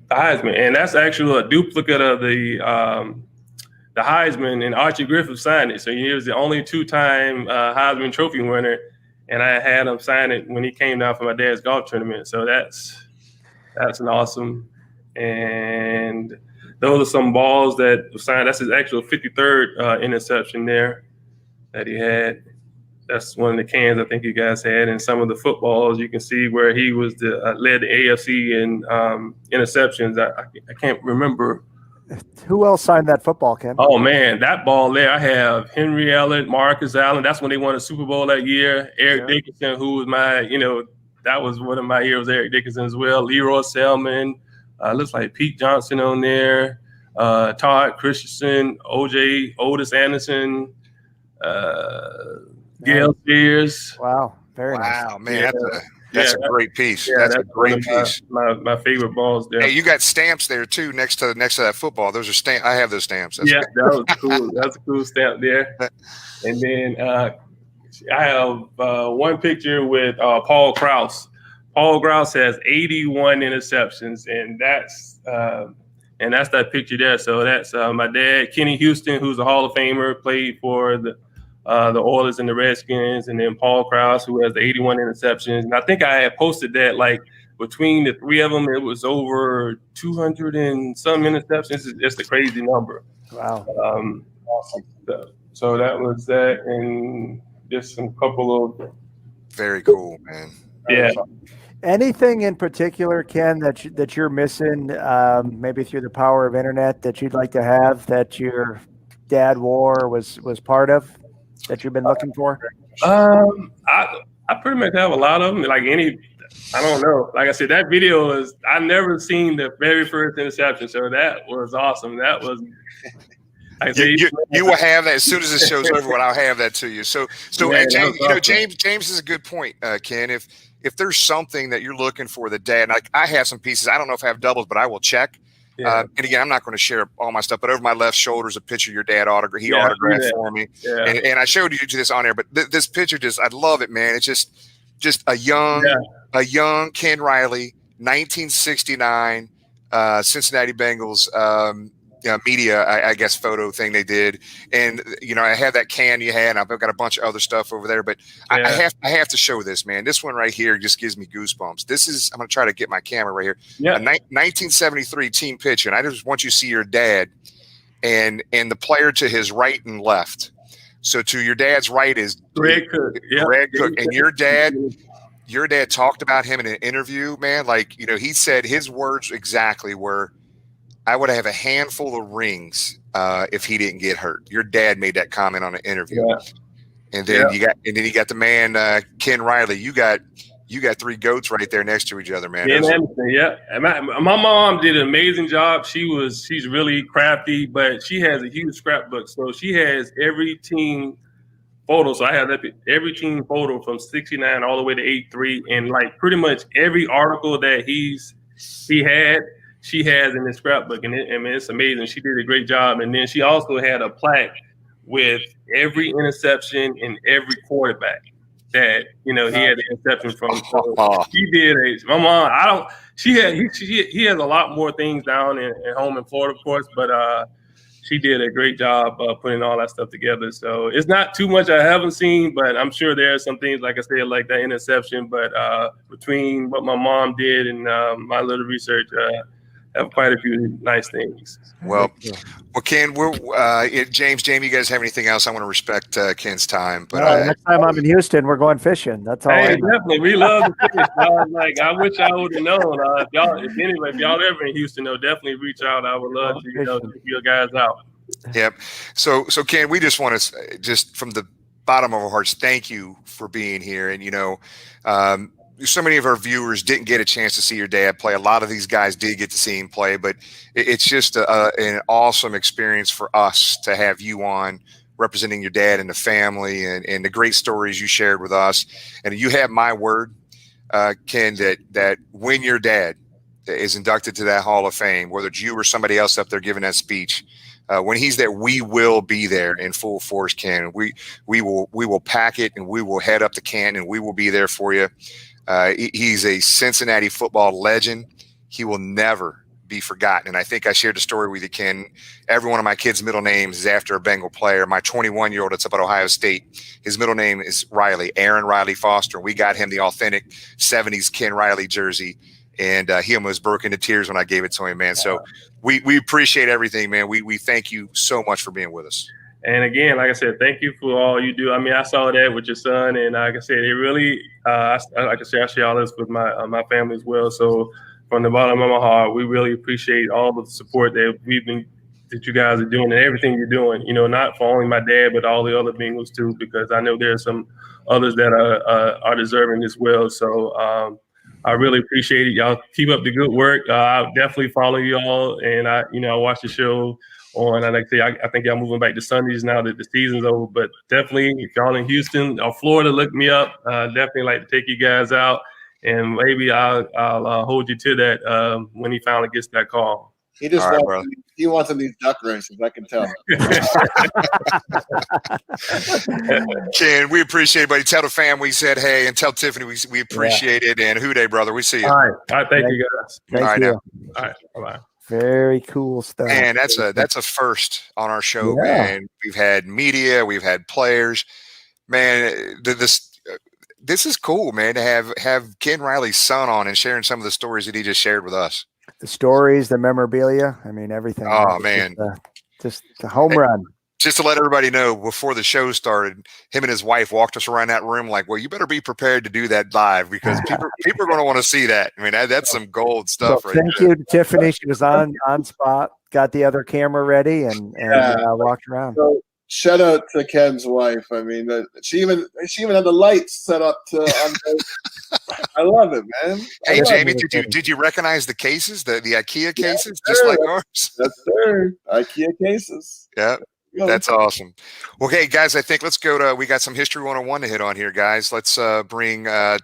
Heisman. And that's actually a duplicate of the Heisman, and Archie Griffith signed it. So he was the only two-time Heisman Trophy winner, and I had him sign it when he came down for my dad's golf tournament. So that's an awesome. And those are some balls that were signed. That's his actual 53rd interception there that he had. That's one of the cans I think you guys had. And some of the footballs, you can see where he was led the AFC in interceptions. I can't remember. Who else signed that football, Ken? Oh, man, that ball there, I have Henry Allen, Marcus Allen. That's when they won the Super Bowl that year. Eric Dickinson, who was that was one of my heroes, Eric Dickinson as well. Leroy Selman, looks like Pete Johnson on there. Todd Christensen, Otis Anderson, Gail Spears. Wow, very nice. Wow, man, that's a great piece. Yeah, that's a great piece. My favorite balls there. Hey, you got stamps there too next to that football. Those are stamps. I have those stamps. That was cool. That's a cool stamp there. And then I have one picture with Paul Krause. Paul Krause has 81 interceptions, and that's that picture there. So that's my dad, Kenny Houston, who's a Hall of Famer, played for the Oilers and the Redskins, and then Paul Krause, who has the 81 interceptions. And I think I had posted that, like, between the three of them, it was over 200 and some interceptions. It's just a crazy number. Wow. Awesome. So that was that, and just some couple of. Very cool, man. Yeah. Anything in particular, Ken, that you're missing, maybe through the power of internet, that you'd like to have, that your dad wore, was part of, that you've been looking for? I pretty much have a lot of them. I don't know. Like I said, that video is, I've never seen the very first interception, so that was awesome. That was. You will have that as soon as this show's over. I'll have that to you. So Yeah, James is a good point, Ken. If there's something that you're looking for the dad, like I have some pieces. I don't know if I have doubles, but I will check. Yeah. And again, I'm not going to share all my stuff, but over my left shoulder is a picture of your dad autographed. He autographed for me. Yeah. And I showed you this on air, but this picture I love it, man. It's just a young Ken Riley, 1969 Cincinnati Bengals. media, I guess, photo thing they did. And, I had that can you had, and I've got a bunch of other stuff over there, but I have to show this, man. This one right here just gives me goosebumps. I'm going to try to get my camera right here. Yeah. A 1973 team picture. And I just want you to see your dad and the player to his right and left. So to your dad's right is Greg Cook. Yep. Greg Cook. And your dad talked about him in an interview, man. Like, he said his words exactly were, I would have a handful of rings if he didn't get hurt. Your dad made that comment on an interview. Yeah. And then you got the man, Ken Riley. You got 3 goats right there next to each other, man. Yeah. And my mom did an amazing job. She's really crafty, but she has a huge scrapbook. So she has every team photo. So I have every team photo from 69 all the way to 83. And like pretty much every article that he had, she has in the scrapbook. And it's amazing. She did a great job. And then she also had a plaque with every interception and every quarterback that he had the interception from. So he did my mom. He has a lot more things down at home in Florida, of course, but she did a great job putting all that stuff together. So it's not too much I haven't seen, but I'm sure there are some things, like I said, like that interception. But between what my mom did and my little research, have quite a few nice things. Well, Ken, James, you guys have anything else? I want to respect Ken's time. But next time I'm in Houston, we're going fishing. That's all. Hey, definitely, we love to fish. I wish I would have known. If y'all ever in Houston, though, definitely reach out. I would love to take you guys out. Yep. So Ken, we just want to just from the bottom of our hearts, thank you for being here. And so many of our viewers didn't get a chance to see your dad play. A lot of these guys did get to see him play, but it's just an awesome experience for us to have you on representing your dad and the family and the great stories you shared with us. And you have my word, Ken, that when your dad is inducted to that Hall of Fame, whether it's you or somebody else up there giving that speech, when he's there, we will be there in full force, Ken. We will pack it and we will head up to Canton and we will be there for you. He's a Cincinnati football legend. He will never be forgotten. And I think I shared the story with you, Ken. Every one of my kids' middle names is after a Bengal player. My 21-year-old that's up at Ohio State, his middle name is Riley, Aaron Riley Foster. We got him the authentic 70s Ken Riley jersey. And he almost broke into tears when I gave it to him, man. So we appreciate everything, man. We thank you so much for being with us. And again, like I said, thank you for all you do. I mean, I saw that with your son, and like I said, it really, like I said, I share all this with my family as well. So from the bottom of my heart, we really appreciate all of the support that you guys are doing and everything you're doing. Not for only my dad, but all the other Bengals too, because I know there's some others that are deserving as well. So I really appreciate it. Y'all keep up the good work. I'll definitely follow y'all, and I watch the show. And like I say, I think y'all moving back to Sundays now that the season's over. But definitely, if y'all in Houston or Florida, look me up. Definitely like to take you guys out, and maybe I'll hold you to that when he finally gets that call. He just wants some of these duck races. I can tell. Ken, we appreciate it, buddy. Tell the fam we said hey, and tell Tiffany we appreciate it. And Houday, brother, we see you. All right. Thank you guys. Thank you. Now. All right. Bye-bye. Very cool stuff. Man, that's a first on our show, man. We've had media, we've had players. Man, this is cool, man, to have Ken Riley's son on and sharing some of the stories that he just shared with us. The stories, the memorabilia, I mean, everything. Oh, man. Just the home run. Just to let everybody know, before the show started, him and his wife walked us around that room like, well, you better be prepared to do that live because people are going to want to see that. I mean, that's some gold stuff right there. Thank you to Tiffany. She was on spot, got the other camera ready, and walked around. So, shout out to Ken's wife. I mean, she even had the lights set up to. I love it, man. Hey, Jamie, did you recognize the cases, the IKEA cases, just like ours? That's sir. IKEA cases. Yeah. That's awesome. Well, hey, guys, I think let's go to – we got some History 101 to hit on here, guys. Let's bring our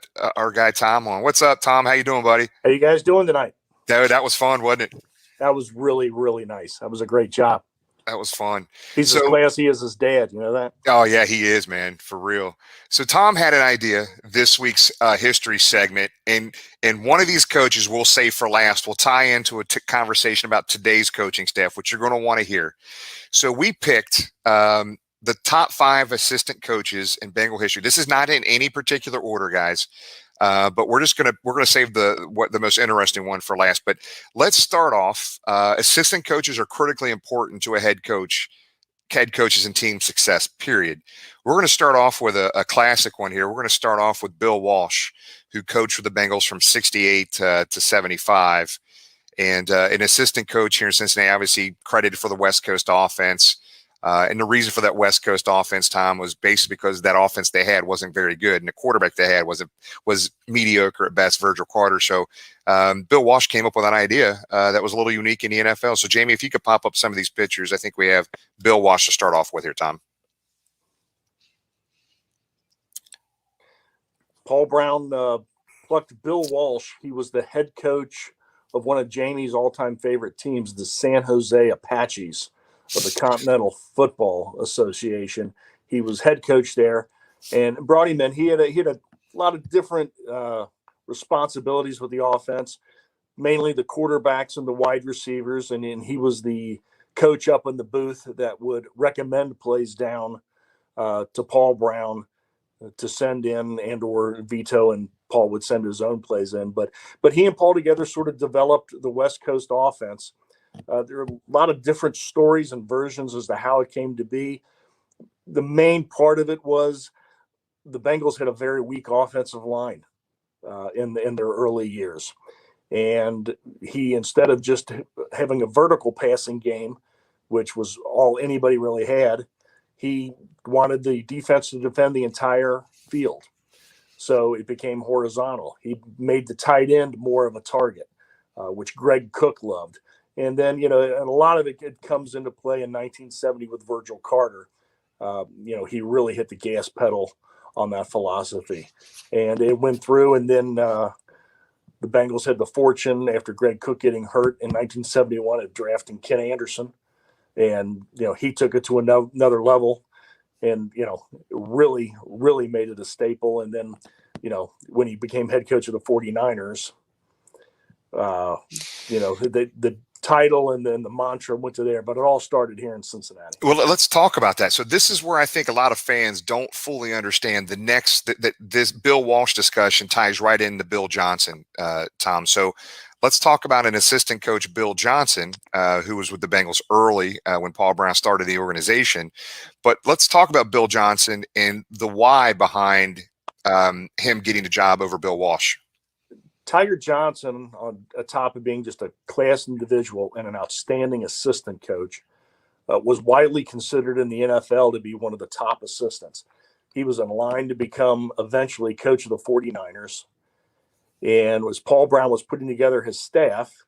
guy Tom on. What's up, Tom? How you doing, buddy? How you guys doing tonight? That was fun, wasn't it? That was really, really nice. That was a great job. That was fun. He's as classy as his dad. You know that? Oh yeah, he is, man, for real. So Tom had an idea this week's history segment, and one of these coaches we'll save for last will tie into a conversation about today's coaching staff, which you're going to want to hear. So we picked the top 5 assistant coaches in Bengal history. This is not in any particular order, guys. But we're gonna save the most interesting one for last. But let's start off. Assistant coaches are critically important to a head coaches and team success, period. We're going to start off with a classic one here. We're going to start off with Bill Walsh, who coached for the Bengals from 68 to 75. And an assistant coach here in Cincinnati, obviously credited for the West Coast offense. And the reason for that West Coast offense, Tom, was basically because that offense they had wasn't very good, and the quarterback they had was mediocre at best, Virgil Carter. So Bill Walsh came up with an idea that was a little unique in the NFL. So Jamie, if you could pop up some of these pictures, I think we have Bill Walsh to start off with here, Tom. Paul Brown plucked Bill Walsh. He was the head coach of one of Jamie's all-time favorite teams, the San Jose Apaches of the Continental Football Association. He was head coach there and brought him in. He had a lot of different responsibilities with the offense, mainly the quarterbacks and the wide receivers. And he was the coach up in the booth that would recommend plays down to Paul Brown to send in and or veto, and Paul would send his own plays in. But he and Paul together sort of developed the West Coast offense. There are a lot of different stories and versions as to how it came to be. The main part of it was the Bengals had a very weak offensive line in their early years. And he, instead of just having a vertical passing game, which was all anybody really had, he wanted the defense to defend the entire field. So it became horizontal. He made the tight end more of a target, which Greg Cook loved. And then, and a lot of it comes into play in 1970 with Virgil Carter. He really hit the gas pedal on that philosophy. And it went through, and then the Bengals had the fortune, after Greg Cook getting hurt in 1971, of drafting Ken Anderson. And, he took it to another level and, really, really made it a staple. And then, when he became head coach of the 49ers, the title and then the mantra went to there, but it all started here in Cincinnati. Well, let's talk about that. So this is where I think a lot of fans don't fully understand this Bill Walsh discussion ties right into Bill Johnson, Tom. So let's talk about an assistant coach, Bill Johnson, who was with the Bengals early when Paul Brown started the organization. But let's talk about Bill Johnson and the why behind him getting the job over Bill Walsh. Tiger Johnson, on top of being just a class individual and an outstanding assistant coach, was widely considered in the NFL to be one of the top assistants. He was in line to become eventually coach of the 49ers. And as Paul Brown was putting together his staff,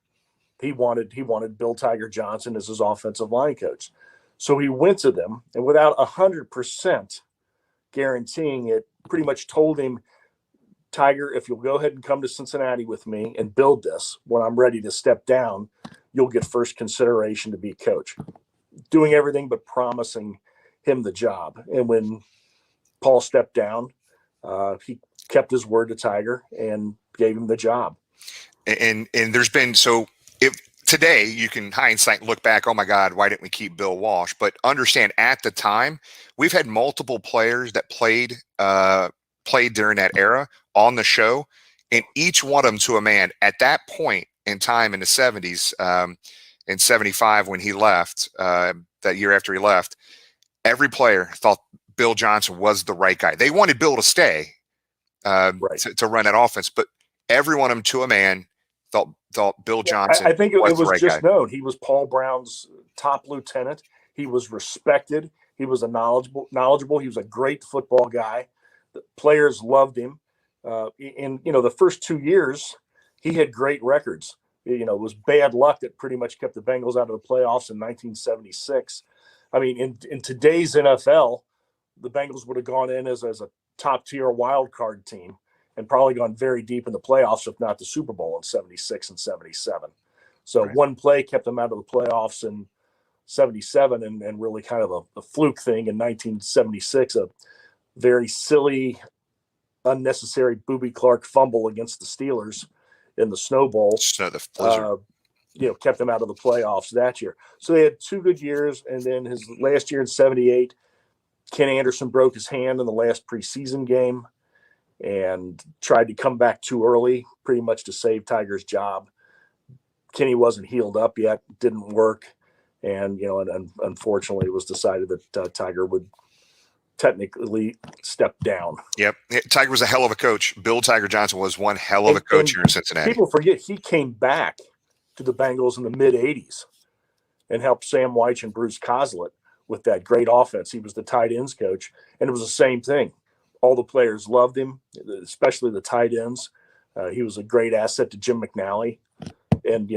he wanted Bill Tiger Johnson as his offensive line coach. So he went to them, and without 100% guaranteeing it, pretty much told him, Tiger, if you'll go ahead and come to Cincinnati with me and build this, when I'm ready to step down, you'll get first consideration to be coach. Doing everything but promising him the job. And when Paul stepped down, he kept his word to Tiger and gave him the job. And there's been, so if today you can hindsight look back, oh my God, why didn't we keep Bill Walsh? But understand, at the time, we've had multiple players that played during that era on the show, and each one of them to a man at that point in time in the 70s, in 75 when he left, that year after he left, every player thought Bill Johnson was the right guy. They wanted Bill to stay to run that offense, but every one of them to a man thought Bill Johnson. I think it was the right just guy. known. He was Paul Brown's top lieutenant. He was respected. He was knowledgeable. He was a great football guy. The players loved him. The first 2 years, he had great records. It was bad luck that pretty much kept the Bengals out of the playoffs in 1976. I mean, in today's NFL, the Bengals would have gone in as a top-tier wild card team and probably gone very deep in the playoffs, if not the Super Bowl in 76 and 77. So One play kept them out of the playoffs in '77 and really kind of a fluke thing in 1976, a very silly, unnecessary Booby Clark fumble against the Steelers in the Snow Bowl. The blizzard. Kept them out of the playoffs that year. So they had 2 good years, and then his last year in '78, Ken Anderson broke his hand in the last preseason game and tried to come back too early, pretty much to save Tiger's job. Kenny wasn't healed up yet, didn't work, and unfortunately, it was decided that Tiger would technically step down. Yep, Tiger was a hell of a coach. Bill Tiger Johnson was one hell of a coach here in Cincinnati. People forget he came back to the Bengals in the mid '80s and helped Sam Wyche and Bruce Coslett with that great offense. He was the tight ends coach, and it was the same thing. All the players loved him, especially the tight ends. He was a great asset to Jim McNally, and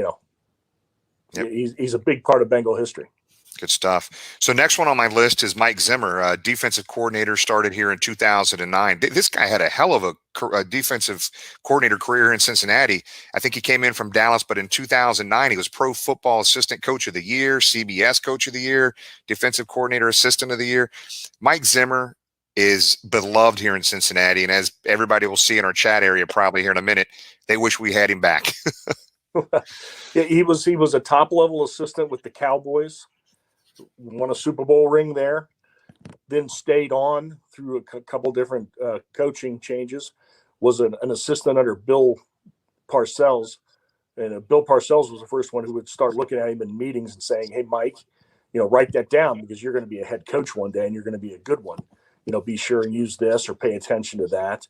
he's a big part of Bengal history. Good stuff. So next one on my list is Mike Zimmer, defensive coordinator, started here in 2009. This guy had a hell of a defensive coordinator career in Cincinnati. I think he came in from Dallas, but in 2009, he was Pro Football Assistant Coach of the Year, CBS Coach of the Year, Defensive Coordinator Assistant of the Year. Mike Zimmer is beloved here in Cincinnati, and as everybody will see in our chat area probably here in a minute, they wish we had him back. Yeah, he was a top-level assistant with the Cowboys. Won a Super Bowl ring there, then stayed on through a couple different coaching changes, was an assistant under Bill Parcells. And Bill Parcells was the first one who would start looking at him in meetings and saying, "Hey, Mike, write that down because you're going to be a head coach one day and you're going to be a good one. Be sure and use this or pay attention to that."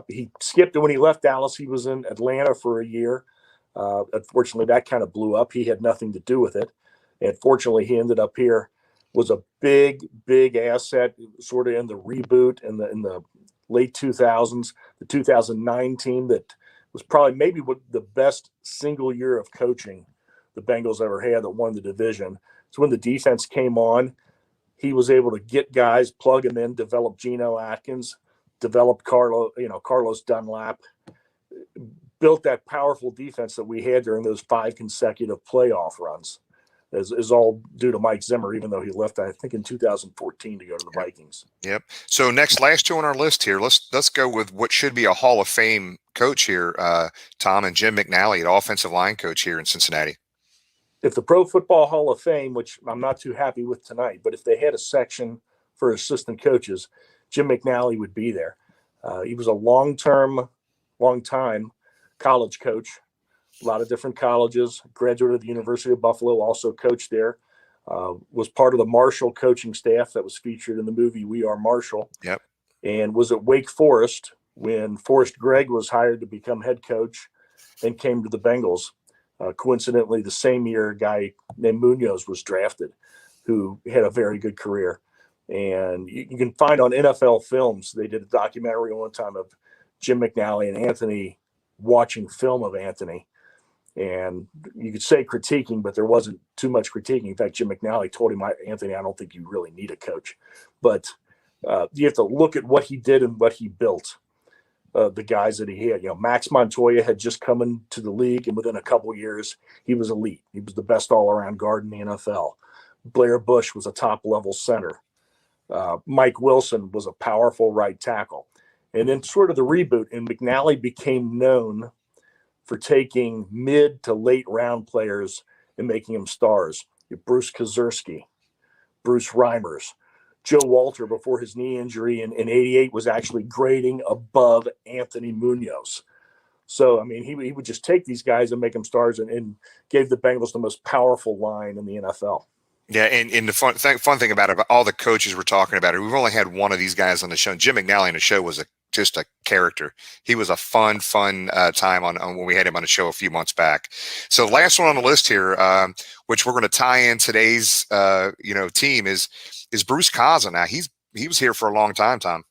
He skipped it when he left Dallas. He was in Atlanta for a year. Unfortunately, that kind of blew up. He had nothing to do with it. And fortunately, he ended up here, was a big, big asset, sort of in the reboot in the late 2000s, the 2009 team that was probably maybe the best single year of coaching the Bengals ever had that won the division. So when the defense came on, he was able to get guys, plug them in, develop Geno Atkins, develop Carlos Dunlap, built that powerful defense that we had during those 5 consecutive playoff runs. Is all due to Mike Zimmer, even though he left, I think, in 2014 to go to the Vikings. Yep. So last 2 on our list here. Let's go with what should be a Hall of Fame coach here, Tom, and Jim McNally, an offensive line coach here in Cincinnati. If the Pro Football Hall of Fame, which I'm not too happy with tonight, but if they had a section for assistant coaches, Jim McNally would be there. He was a long time college coach. A lot of different colleges, graduate of the University of Buffalo, also coached there, was part of the Marshall coaching staff that was featured in the movie We Are Marshall. Yep. And was at Wake Forest when Forrest Gregg was hired to become head coach and came to the Bengals. Coincidentally, the same year, a guy named Munoz was drafted, who had a very good career. And you can find on NFL Films, they did a documentary one time of Jim McNally and Anthony watching film of Anthony. And you could say critiquing, but there wasn't too much critiquing. In fact, Jim McNally told him, "Anthony, I don't think you really need a coach." But you have to look at what he did and what he built, the guys that he had. Max Montoya had just come into the league, and within a couple years, he was elite. He was the best all-around guard in the NFL. Blair Bush was a top-level center. Mike Wilson was a powerful right tackle. And then sort of the reboot, and McNally became known for taking mid to late round players and making them stars. Bruce Kazurski, Bruce Reimers, Joe Walter before his knee injury in '88 was actually grading above Anthony Munoz. So, I mean, he would just take these guys and make them stars and gave the Bengals the most powerful line in the NFL. Yeah, and the fun thing about it, all the coaches we're talking about, we've only had one of these guys on the show. Jim McNally on the show was just a character. He was a fun time on when we had him on the show a few months back. So last one on the list here, which we're going to tie in today's team is Bruce Kazan. Now he was here for a long time, Tom.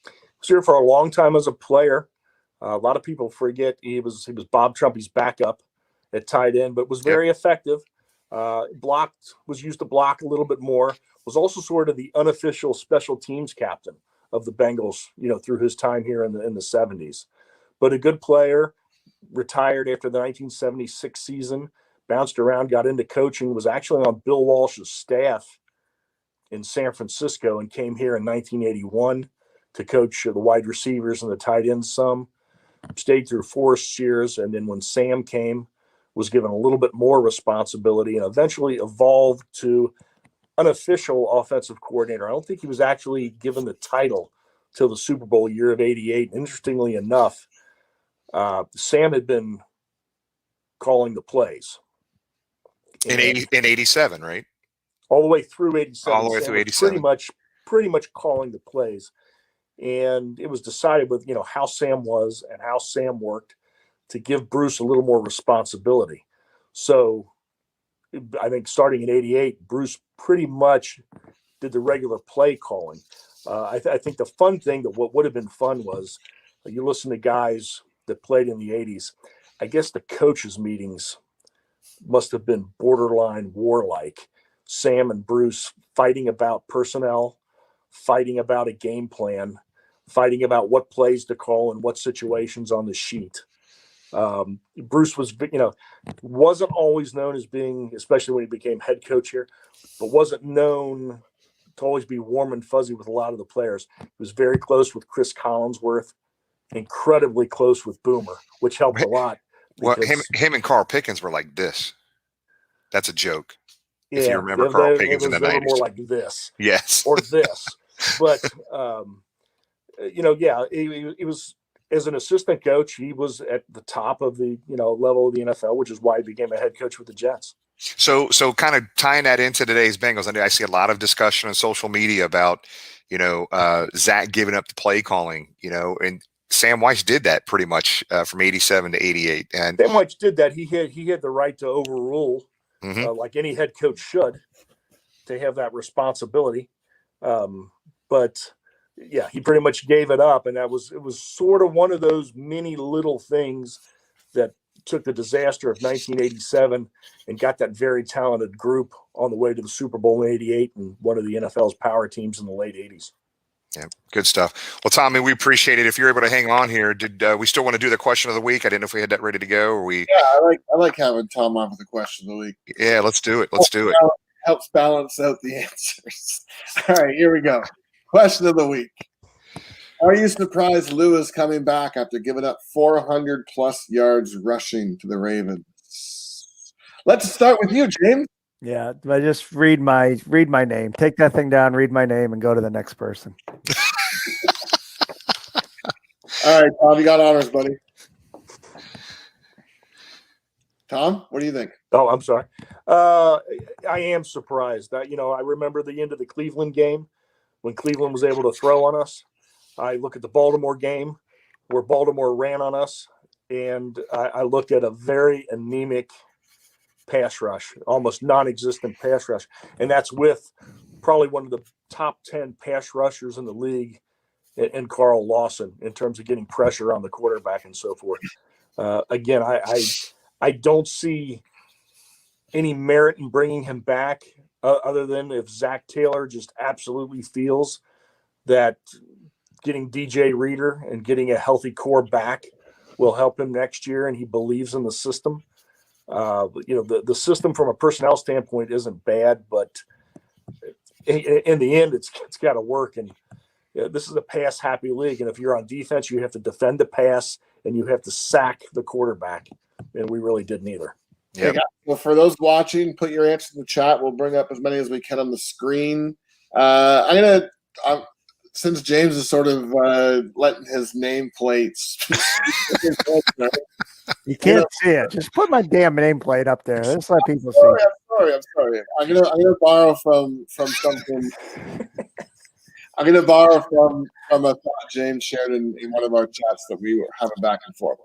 He was here for a long time as a player. A lot of people forget he was Bob Trumpy's backup at tight end, but was very effective. Was used to block a little bit more. Was also sort of the unofficial special teams captain of the Bengals, through his time here in the 70s. But a good player, retired after the 1976 season, bounced around, got into coaching, was actually on Bill Walsh's staff in San Francisco, and came here in 1981 to coach the wide receivers and the tight ends some. Stayed through 4 years, and then when Sam came, was given a little bit more responsibility and eventually evolved to unofficial offensive coordinator. I don't think he was actually given the title till the Super Bowl year of '88. Interestingly enough, Sam had been calling the plays in '87, right? all the way through '87. All the way Sam through was '87. pretty much calling the plays, and it was decided with how Sam was and how Sam worked to give Bruce a little more responsibility. So I think starting in '88, Bruce pretty much did the regular play calling. I think the fun thing, that what would have been fun, was you listen to guys that played in the '80s. I guess the coaches' meetings must have been borderline warlike. Sam and Bruce fighting about personnel, fighting about a game plan, fighting about what plays to call and what situations on the sheet. Bruce was, wasn't always known as being, especially when he became head coach here, but wasn't known to always be warm and fuzzy with a lot of the players. He was very close with Chris Collinsworth, incredibly close with Boomer, which helped a lot. Well, because- him and Carl Pickens were like this. That's a joke. Yeah, If you remember Carl Pickens in the they were 90s. more like this Yes. or this. But, he was, as an assistant coach, he was at the top of the, level of the NFL, which is why he became a head coach with the Jets. So kind of tying that into today's Bengals, I see a lot of discussion on social media about, Zach giving up the play calling, and Sam Weiss did that pretty much from '87 to '88. And Sam Weiss did that. He had the right to overrule, like any head coach should, to have that responsibility. But yeah, he pretty much gave it up, and it was sort of one of those many little things that took the disaster of 1987 and got that very talented group on the way to the Super Bowl in '88 and one of the NFL's power teams in the late '80s. Yeah, good stuff. Well, Tommy, we appreciate it. If you're able to hang on here, did we still want to do the question of the week? I didn't know if we had that ready to go, or we. Yeah, I like having Tom on for the question of the week. Yeah, let's do it. Let's do it. Helps balance out the answers. All right, here we go. Question of the week. Are you surprised Lou is coming back after giving up 400 plus yards rushing to the Ravens? Let's start with you, James. Yeah, I just read my name. Take that thing down, read my name, and go to the next person. All right, Tom, you got honors, buddy. Tom, what do you think? Oh, I'm sorry. I am surprised. I remember the end of the Cleveland game when Cleveland was able to throw on us. I look at the Baltimore game where Baltimore ran on us, and I looked at a very anemic pass rush, almost non-existent pass rush. And that's with probably one of the top 10 pass rushers in the league and Carl Lawson in terms of getting pressure on the quarterback and so forth. Again, I don't see any merit in bringing him back other than if Zach Taylor just absolutely feels that getting DJ Reader and getting a healthy core back will help him next year, and he believes in the system. The system from a personnel standpoint isn't bad, but in the end, it's got to work. And this is a pass-happy league, and if you're on defense, you have to defend the pass and you have to sack the quarterback, and we really didn't either. Yeah. Well, for those watching, put your answers in the chat. We'll bring up as many as we can on the screen. Since James is sort of letting his nameplates. You can't see it. Just put my damn nameplate up there. Let's let people see. I'm sorry. I'm gonna borrow from something. I'm gonna borrow from a thought James shared in one of our chats that we were having back and forth.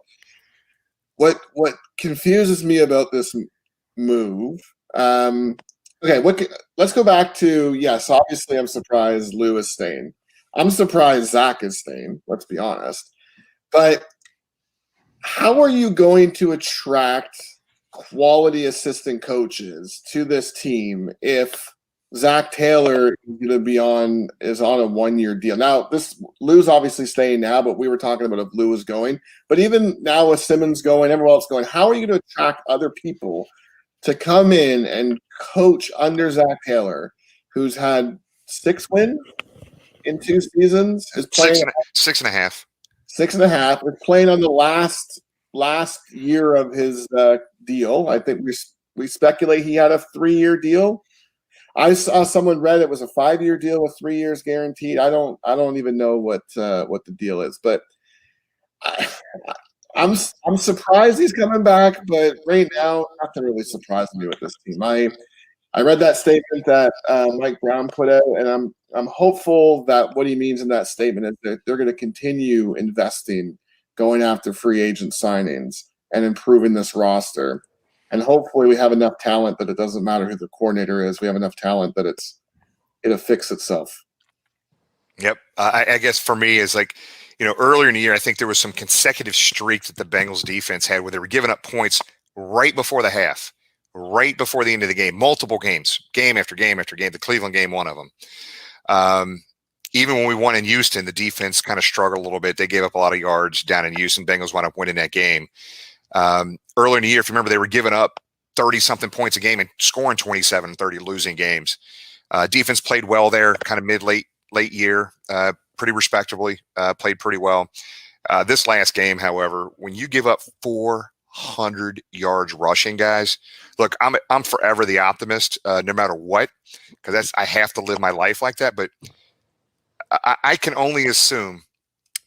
What confuses me about this move? Let's go back to, yes, obviously I'm surprised Lou is staying. I'm surprised Zach is staying, let's be honest. But how are you going to attract quality assistant coaches to this team if Zach Taylor is on a 1-year deal? Now, Lou's obviously staying now, but we were talking about if Lou was going. But even now with Simmons going, everyone else going, how are you going to attract other people to come in and coach under Zach Taylor, who's had 6 wins in 2 seasons, is playing 6.5. 6.5. Is playing on the last year of his deal. I think we speculate he had a 3-year deal. I saw someone read it was a 5-year deal with 3 years guaranteed. I don't even know what the deal is, but I'm surprised he's coming back. But right now, nothing really surprised me with this team. I read that statement that Mike Brown put out, and I'm hopeful that what he means in that statement is that they're going to continue investing, going after free agent signings, and improving this roster. And hopefully we have enough talent that it doesn't matter who the coordinator is. We have enough talent that it'll fix itself. Yep. I guess for me is like, earlier in the year, I think there was some consecutive streak that the Bengals defense had where they were giving up points right before the half, right before the end of the game, multiple games, game after game after game. The Cleveland game, one of them. Even when we won in Houston, the defense kind of struggled a little bit. They gave up a lot of yards down in Houston. Bengals wound up winning that game. Earlier in the year, if you remember, they were giving up 30-something points a game and scoring 27, 30, losing games. Defense played well there, kind of late year, pretty respectably, played pretty well. This last game, however, when you give up 400 yards rushing, guys, look, I'm forever the optimist, no matter what, because I have to live my life like that. But I can only assume,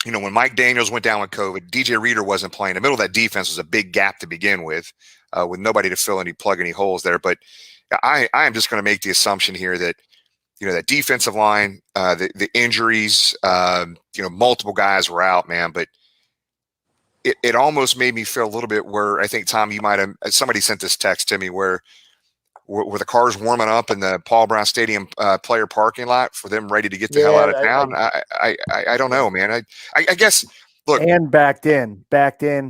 when Mike Daniels went down with COVID, DJ Reader wasn't playing. The middle of that defense was a big gap to begin with nobody to plug any holes there. But I am just going to make the assumption here that, that defensive line, the injuries, multiple guys were out, man. But it almost made me feel a little bit where I think, Tom, you might have, somebody sent this text to me where the cars warming up in the Paul Brown Stadium player parking lot for them ready to get the hell out of town. I don't know, man. I guess, look. And backed in,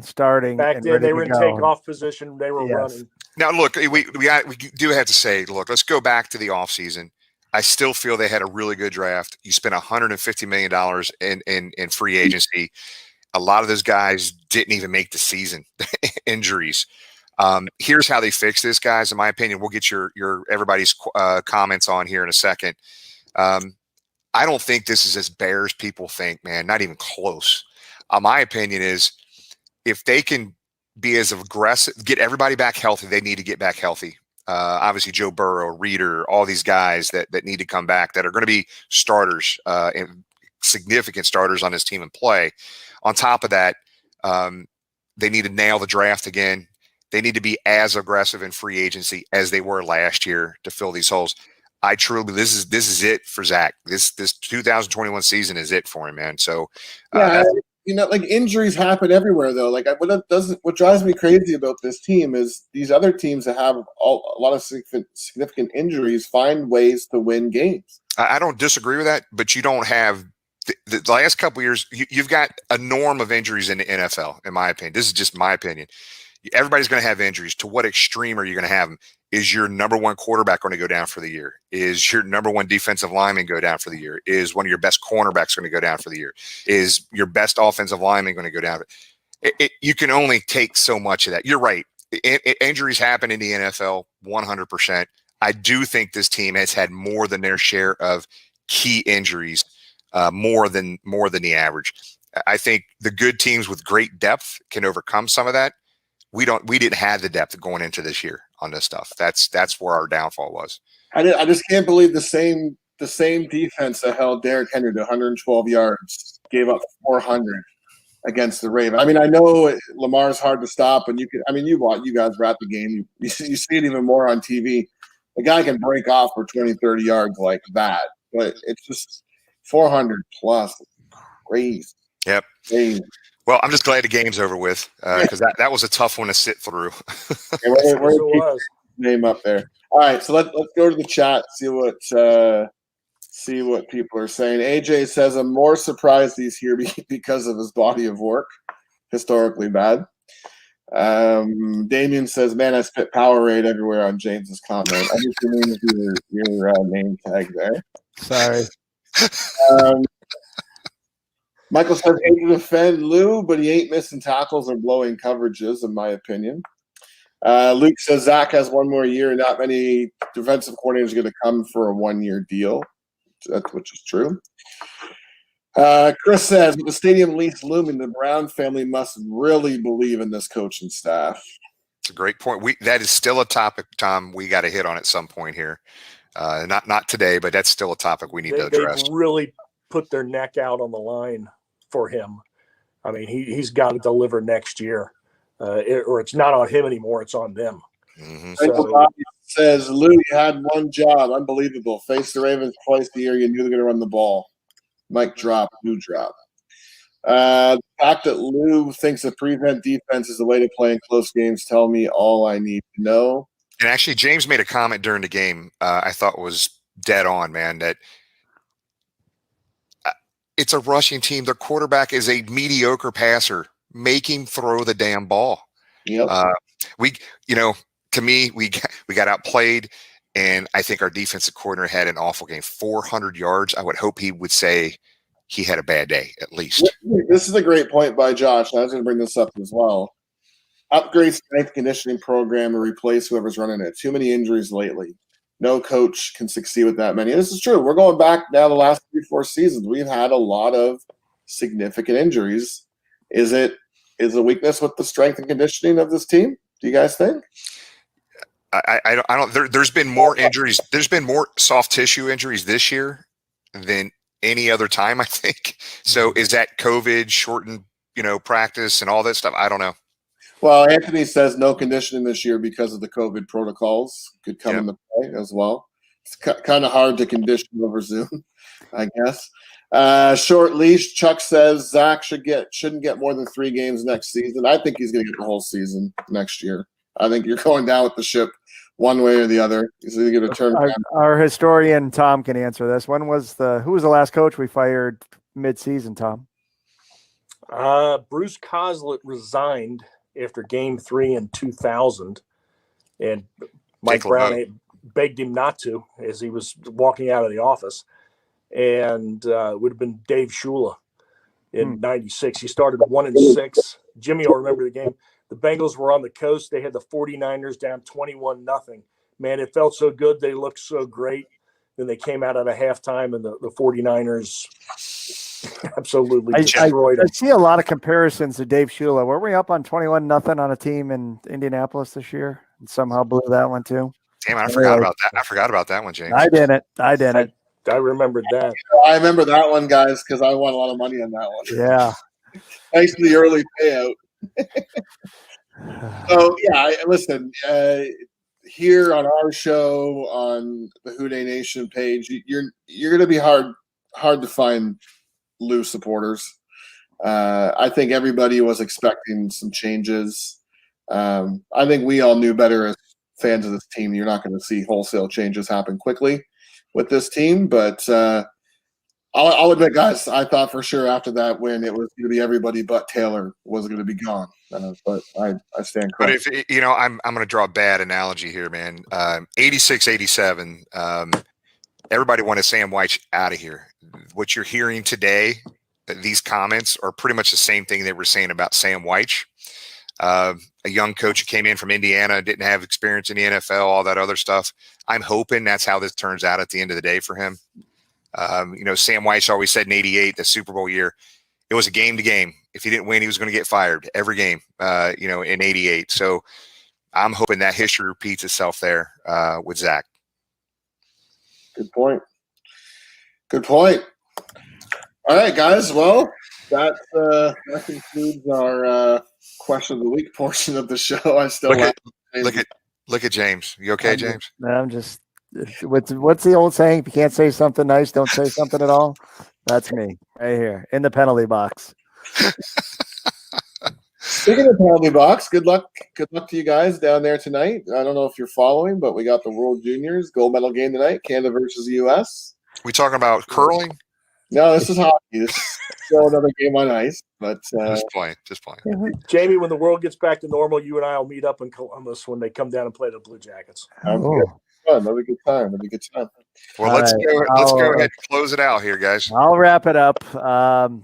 starting. Back then, they were in takeoff position. They were running. Now, look, we do have to say, look, let's go back to the offseason. I still feel they had a really good draft. You spent $150 million in free agency. A lot of those guys didn't even make the season. Injuries. Here's how they fix this, guys. In my opinion, we'll get your everybody's comments on here in a second. I don't think this is as bare as people think, man. Not even close. My opinion is if they can be as aggressive, get everybody back healthy, they need to get back healthy. Obviously, Joe Burrow, Reader, all these guys that need to come back that are going to be starters and significant starters on this team and play. On top of that, they need to nail the draft again. They need to be as aggressive in free agency as they were last year to fill these holes. I truly, this is it for Zach. This 2021 season is it for him, man. So, like injuries happen everywhere, though. Like what drives me crazy about this team is these other teams that have a lot of significant injuries find ways to win games. I don't disagree with that, but you don't have the last couple of years. You've got a norm of injuries in the NFL, in my opinion. This is just my opinion. Everybody's going to have injuries. To what extreme are you going to have them? Is your number one quarterback going to go down for the year? Is your number one defensive lineman go down for the year? Is one of your best cornerbacks going to go down for the year? Is your best offensive lineman going to go down? You can only take so much of that. You're right. Injuries happen in the NFL 100%. I do think this team has had more than their share of key injuries, more than the average. I think the good teams with great depth can overcome some of that. We didn't have the depth going into this year on this stuff. That's where our downfall was. I just can't believe the same defense that held Derrick Henry to 112 yards gave up 400 against the Ravens. I mean, I know Lamar's hard to stop, and you guys were at the game. You see it even more on TV. The guy can break off for 20, 30 yards like that, but it's just 400 plus. Crazy. Yep. Crazy. Well, I'm just glad the game's over with because that was a tough one to sit through. We're name up there. All right, so let's go to the chat, see what people are saying. AJ says, I'm more surprised he's here because of his body of work. Historically bad. Damien says, man, I spit Powerade everywhere on James's comment. I just didn't your name tag there. Sorry. Michael says, hate to defend Lou, but he ain't missing tackles or blowing coverages, in my opinion. Luke says Zach has one more year. Not many defensive coordinators are going to come for a 1-year deal, which is true. Chris says, with the stadium lease looming, the Brown family must really believe in this coaching staff. It's a great point. That is still a topic, Tom. We got to hit on at some point here. Not today, but that's still a topic we need to address. They've really put their neck out on the line for him. I mean, he's got to deliver next year, or it's not on him anymore. It's on them. Mm-hmm. So, says, Lou, you had one job. Unbelievable. Face the Ravens twice a year. You knew they were going to run the ball. Mic drop, Lou drop. The fact that Lou thinks a prevent defense is the way to play in close games tell me all I need to know. And actually, James made a comment during the game I thought was dead on, man, that it's a rushing team. Their quarterback is a mediocre passer. Make him throw the damn ball. Yep. To me, we got outplayed, and I think our defensive coordinator had an awful game. 400 yards. I would hope he would say he had a bad day, at least. This is a great point by Josh. I was going to bring this up as well. Upgrade strength conditioning program and replace whoever's running it. Too many injuries lately. No coach can succeed with that many. And this is true. We're going back now the last 3-4 seasons. We've had a lot of significant injuries. Is a weakness with the strength and conditioning of this team? Do you guys think? I don't. There's been more injuries. There's been more soft tissue injuries this year than any other time, I think. So is that COVID shortened, practice and all that stuff? I don't know. Well, Anthony says no conditioning this year because of the COVID protocols could come into play as well. It's kind of hard to condition over Zoom, I guess. Short leash. Chuck says Zach shouldn't get more than 3 games next season. I think he's going to get the whole season next year. I think you're going down with the ship one way or the other. He's either going to turn around. Our historian Tom can answer this. Who was the last coach we fired mid-season, Tom? Bruce Coslet resigned after Game 3 in 2000, and Mike Brown begged him not to as he was walking out of the office. And it would have been Dave Shula in 96. He started 1-6. Jimmy will remember the game. The Bengals were on the coast. They had the 49ers down 21-0. Man, it felt so good. They looked so great. Then they came out at a halftime, and the 49ers absolutely destroyed them. I see a lot of comparisons to Dave Shula. Were we up on 21-0 on a team in Indianapolis this year and somehow blew that one too? Damn, I forgot about that. I forgot about that one, James. I didn't. I remembered that. I remember that one, guys, because I won a lot of money on that one. Yeah. Thanks to the early payout. So listen. Here on our show on the Houday Nation page, you're going to be hard to find Lou supporters. I think everybody was expecting some changes. I think we all knew better as fans of this team. You're not going to see wholesale changes happen quickly with this team, but I'll admit, guys, I thought for sure after that win it was going to be everybody but Taylor was going to be gone. But I stand corrected. But if I'm going to draw a bad analogy here, man. 86-87. Everybody wanted Sam Wyche out of here. What you're hearing today, these comments are pretty much the same thing they were saying about Sam Wyche. A young coach who came in from Indiana, didn't have experience in the NFL, all that other stuff. I'm hoping that's how this turns out at the end of the day for him. Sam Wyche always said in '88, the Super Bowl year, it was a game to game. If he didn't win, he was going to get fired every game, in '88. So I'm hoping that history repeats itself there with Zach. Good point. All right, guys. Well, that concludes our question of the week portion of the show. I still look at James. You okay, James? I'm just. What's the old saying? If you can't say something nice, don't say something at all. That's me right here in the penalty box. Speaking of penalty box, good luck to you guys down there tonight. I don't know if you're following, but we got the World Juniors gold medal game tonight, Canada versus the U.S. We talking about curling? No, this is hockey. This is still another game on ice, but just playing. Jamie, when the world gets back to normal, you and I will meet up in Columbus when they come down and play the Blue Jackets. That'll be a good time. Well, let's go ahead and close it out here, guys. I'll wrap it up.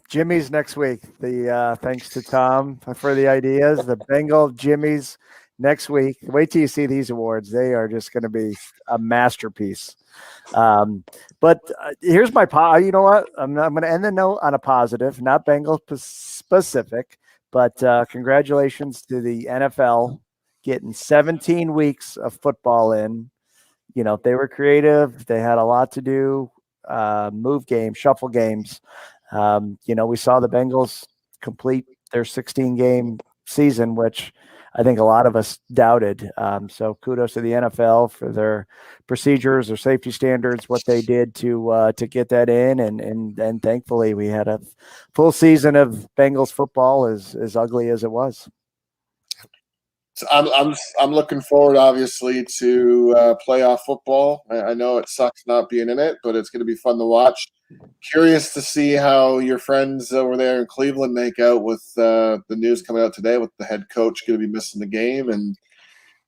Jimmy's next week. Thanks to Tom for the ideas. The Bengal Jimmy's next week. Wait till you see these awards. They are just going to be a masterpiece. But here's my you know what? I'm going to end the note on a positive, not Bengals specific, but congratulations to the NFL getting 17 weeks of football in. You know, they were creative. They had a lot to do, move games, shuffle games. You know, we saw the Bengals complete their 16-game season, which I think a lot of us doubted. So kudos to the NFL for their procedures, their safety standards, what they did to get that in, and thankfully we had a full season of Bengals football, as ugly as it was. So I'm looking forward, obviously, to playoff football. I know it sucks not being in it, but it's going to be fun to watch. Curious to see how your friends over there in Cleveland make out with the news coming out today with the head coach going to be missing the game, and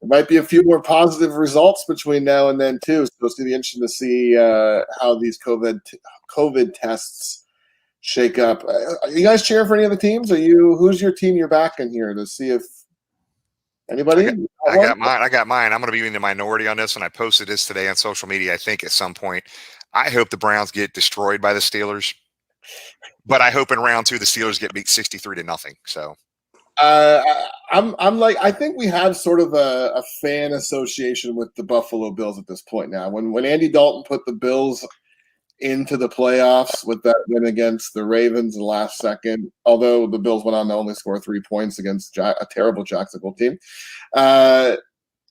there might be a few more positive results between now and then too. So it's going to be interesting to see how these COVID tests shake up. Are you guys cheering for any of the teams? Who's your team you're backing here to see if anybody? I got mine. I'm going to be in the minority on this, and I posted this today on social media. I think at some point, I hope the Browns get destroyed by the Steelers, but I hope in round 2 the Steelers get beat 63-0. So, I'm like, I think we have sort of a fan association with the Buffalo Bills at this point now. When Andy Dalton put the Bills into the playoffs with that win against the Ravens in the last second, although the Bills went on to only score 3 points against a terrible Jacksonville team.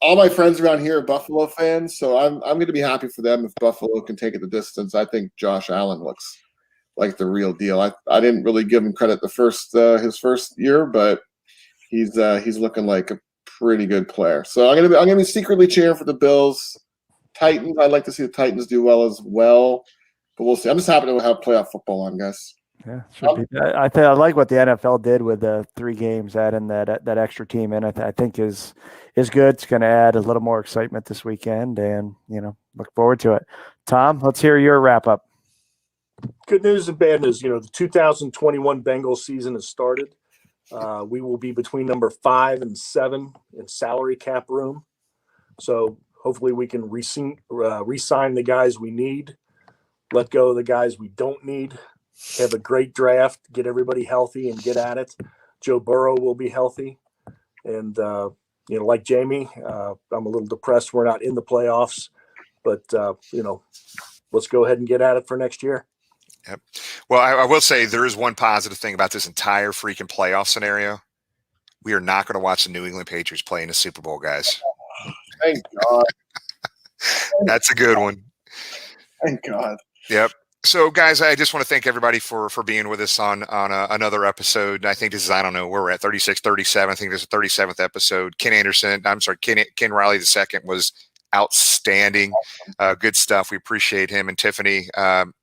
All my friends around here are Buffalo fans, so I'm going to be happy for them if Buffalo can take it the distance. I think Josh Allen looks like the real deal. I didn't really give him credit his first year, but he's looking like a pretty good player. So I'm gonna be secretly cheering for the Bills. Titans, I'd like to see the Titans do well as well, but we'll see. I'm just happy to have playoff football on, guys. Yeah, should be. I like what the NFL did with the 3 games, adding that extra team in. I think is good. It's going to add a little more excitement this weekend, and look forward to it. Tom, let's hear your wrap up. Good news and bad news. The 2021 Bengals season has started. We will be between number 5 and 7 in salary cap room. So hopefully we can re-sign the guys we need, let go of the guys we don't need, have a great draft, get everybody healthy and get at it. Joe Burrow will be healthy. And, like Jamie, I'm a little depressed we're not in the playoffs, but, let's go ahead and get at it for next year. Yep. Well, I will say there is one positive thing about this entire freaking playoff scenario. We are not going to watch the New England Patriots play in the Super Bowl, guys. Thank God. That's a good one. Thank God. Yep. So, guys, I just want to thank everybody for being with us on another episode. I think this is, I don't know, where we're at, 36, 37. I think this is the 37th episode. Ken Riley II was outstanding. Good stuff. We appreciate him and Tiffany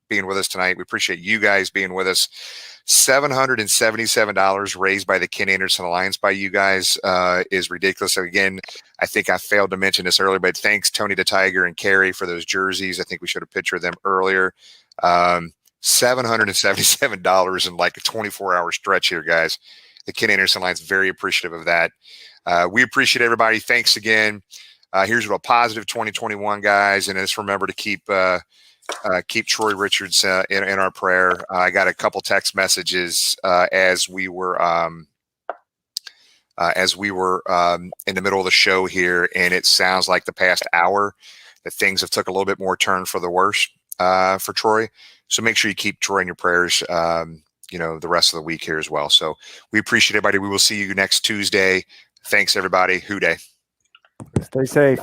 being with us tonight. We appreciate you guys being with us. $777 raised by the Ken Anderson Alliance by you guys is ridiculous. So again, I think I failed to mention this earlier, but thanks Tony the Tiger and Carrie for those jerseys. I think we should have pictured them earlier. $777 in like a 24-hour stretch here, guys. The Ken Anderson Alliance, very appreciative of that. We appreciate everybody. Thanks again. Here's to a positive 2021, guys, and just remember to keep Troy Richards in our prayer. I got a couple text messages as we were in the middle of the show here, and it sounds like the past hour that things have took a little bit more turn for the worse for Troy. So make sure you keep Troy in your prayers, the rest of the week here as well. So we appreciate everybody. We will see you next Tuesday. Thanks, everybody. Hoo day. Stay safe.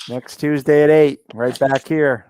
Next Tuesday at 8, right back here.